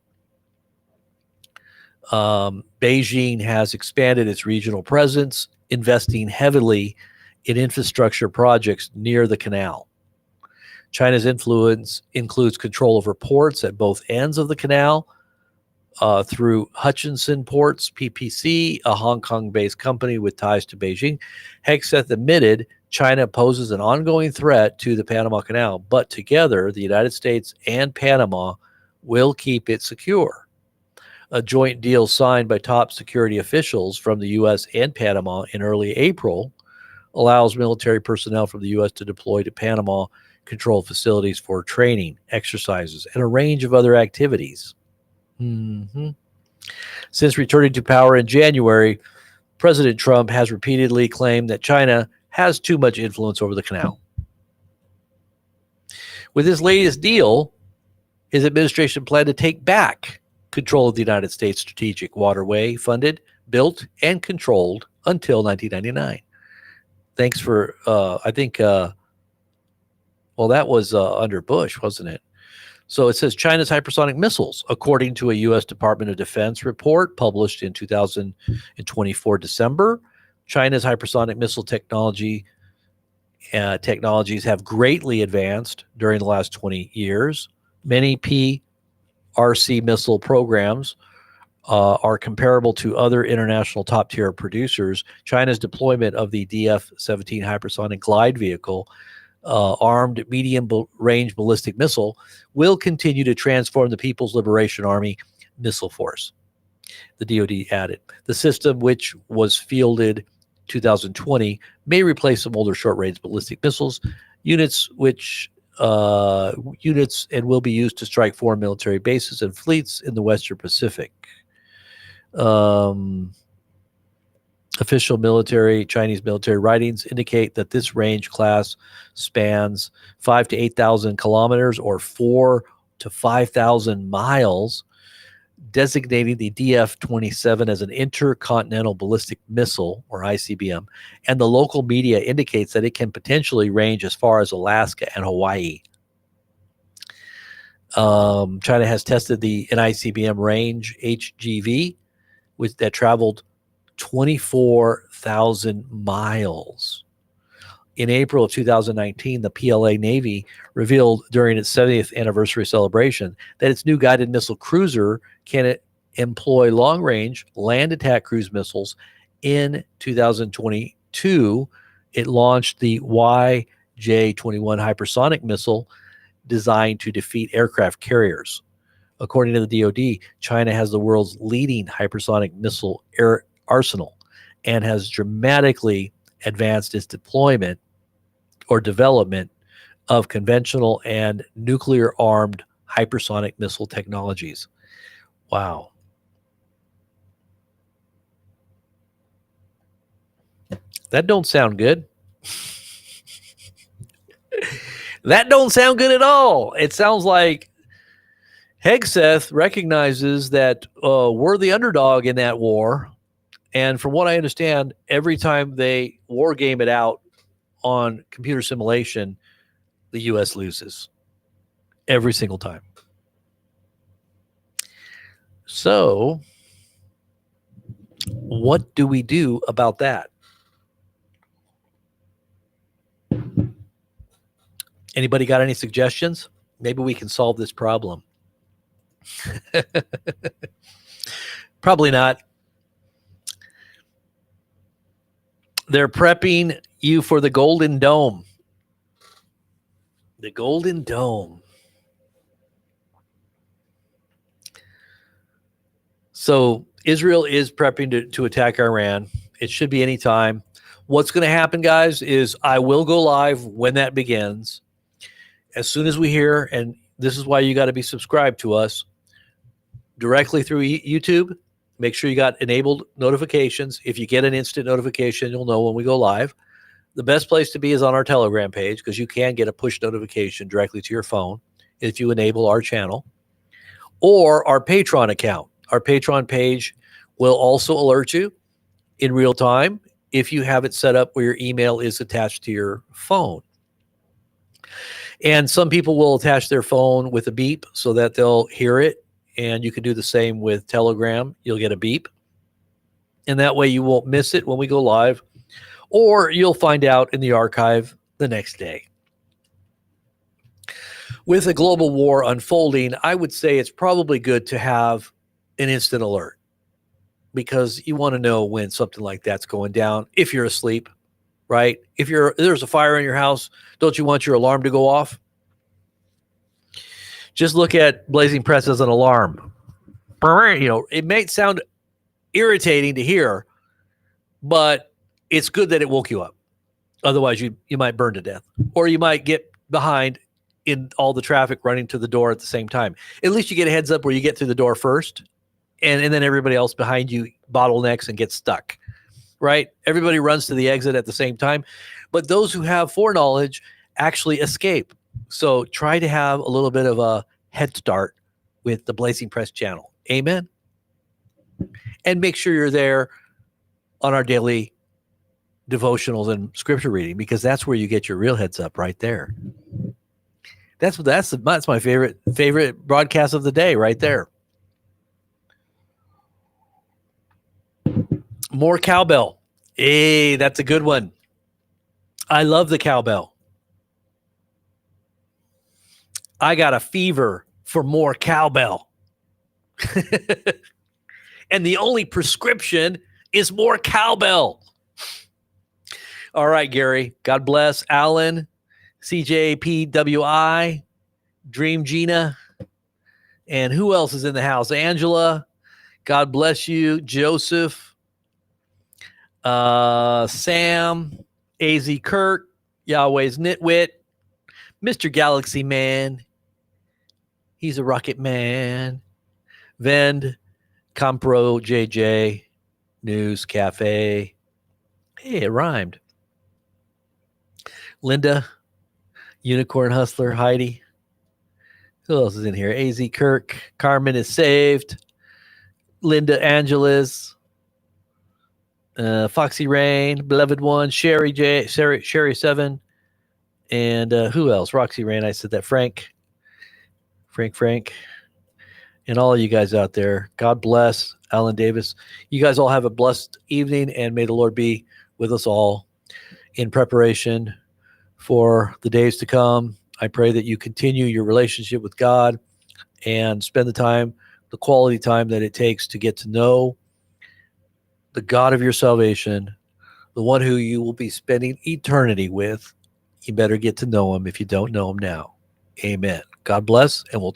Beijing has expanded its regional presence, investing heavily in infrastructure projects near the canal. China's influence includes control over ports at both ends of the canal, through Hutchinson Ports, PPC, a Hong Kong-based company with ties to Beijing. Hegseth admitted China poses an ongoing threat to the Panama Canal, but together, the United States and Panama will keep it secure. A joint deal signed by top security officials from the U.S. and Panama in early April allows military personnel from the U.S. to deploy to Panama controlled facilities for training, exercises, and a range of other activities. Mm-hmm. Since returning to power in January, President Trump has repeatedly claimed that China has too much influence over the canal. With his latest deal, his administration planned to take back control of the United States strategic waterway, funded, built, and controlled until 1999. Thanks for, that was under Bush, wasn't it? So it says China's hypersonic missiles, according to a U.S. Department of Defense report published in 2024 December. China's hypersonic missile technologies have greatly advanced during the last 20 years. Many PRC missile programs are comparable to other international top-tier producers. China's deployment of the DF-17 hypersonic glide vehicle, armed medium-range ballistic missile, will continue to transform the People's Liberation Army missile force. The DoD added, the system, which was fielded 2020, may replace some older short-range ballistic missiles units and will be used to strike foreign military bases and fleets in the Western Pacific. Official Chinese military writings indicate that this range class spans 5,000 to 8,000 kilometers or 4,000 to 5,000 miles, designating the DF-27 as an intercontinental ballistic missile, or ICBM, and the local media indicates that it can potentially range as far as Alaska and Hawaii. China has tested an ICBM range HGV, that traveled 24,000 miles. In April of 2019, the PLA Navy revealed during its 70th anniversary celebration that its new guided missile cruiser can employ long-range land attack cruise missiles. In 2022, it launched the YJ-21 hypersonic missile designed to defeat aircraft carriers. According to the DoD, China has the world's leading hypersonic missile arsenal and has dramatically advanced its deployment or development of conventional and nuclear-armed hypersonic missile technologies. Wow. That don't sound good. That don't sound good at all. It sounds like Hegseth recognizes that we're the underdog in that war. And from what I understand, every time they war game it out on computer simulation, the U.S. loses. Every single time. So, what do we do about that? Anybody got any suggestions? Maybe we can solve this problem. Probably not. They're prepping you for the Golden Dome. The Golden Dome. So Israel is prepping to attack Iran. It should be any time. What's going to happen, guys, is I will go live when that begins. As soon as we hear, and this is why you got to be subscribed to us directly through YouTube. Make sure you got enabled notifications. If you get an instant notification, you'll know when we go live. The best place to be is on our Telegram page, because you can get a push notification directly to your phone if you enable our channel, or our Patreon account. Our Patreon page will also alert you in real time if you have it set up where your email is attached to your phone. And some people will attach their phone with a beep so that they'll hear it. And you can do the same with Telegram. You'll get a beep. And that way you won't miss it when we go live. Or you'll find out in the archive the next day. With a global war unfolding, I would say it's probably good to have an instant alert, because you want to know when something like that's going down if you're asleep, right? If there's a fire in your house, don't you want your alarm to go off? Just look at Blazing Press as an alarm. It may sound irritating to hear, but it's good that it woke you up. Otherwise, you might burn to death, or you might get behind in all the traffic running to the door at the same time. At least you get a heads up where you get through the door first, and then everybody else behind you bottlenecks and gets stuck, right? Everybody runs to the exit at the same time, but those who have foreknowledge actually escape. So try to have a little bit of a head start with the Blazing Press channel. Amen. And make sure you're there on our daily devotionals and scripture reading, because that's where you get your real heads up right there. That's my favorite broadcast of the day right there. More cowbell. Hey, that's a good one. I love the cowbell. I got a fever for more cowbell. And the only prescription is more cowbell. All right, Gary. God bless. Alan, CJPWI, Dream Gina, and who else is in the house? Angela. God bless you. Joseph, Sam, AZ Kurt, Yahweh's Nitwit, Mr. Galaxy Man. He's a rocket man. Vend, Compro, JJ, News Cafe. Hey, it rhymed. Linda, Unicorn Hustler, Heidi. Who else is in here? AZ Kirk, Carmen is saved. Linda Angeles, Foxy Rain, Beloved One, Sherry 7, and who else? Roxy Rain, I said that. Frank, and all of you guys out there. God bless. Alan Davis. You guys all have a blessed evening, and may the Lord be with us all in preparation for the days to come. I pray that you continue your relationship with God and spend the quality time that it takes to get to know the God of your salvation, the one who you will be spending eternity with. You better get to know him if you don't know him now. Amen. God bless, and we'll talk.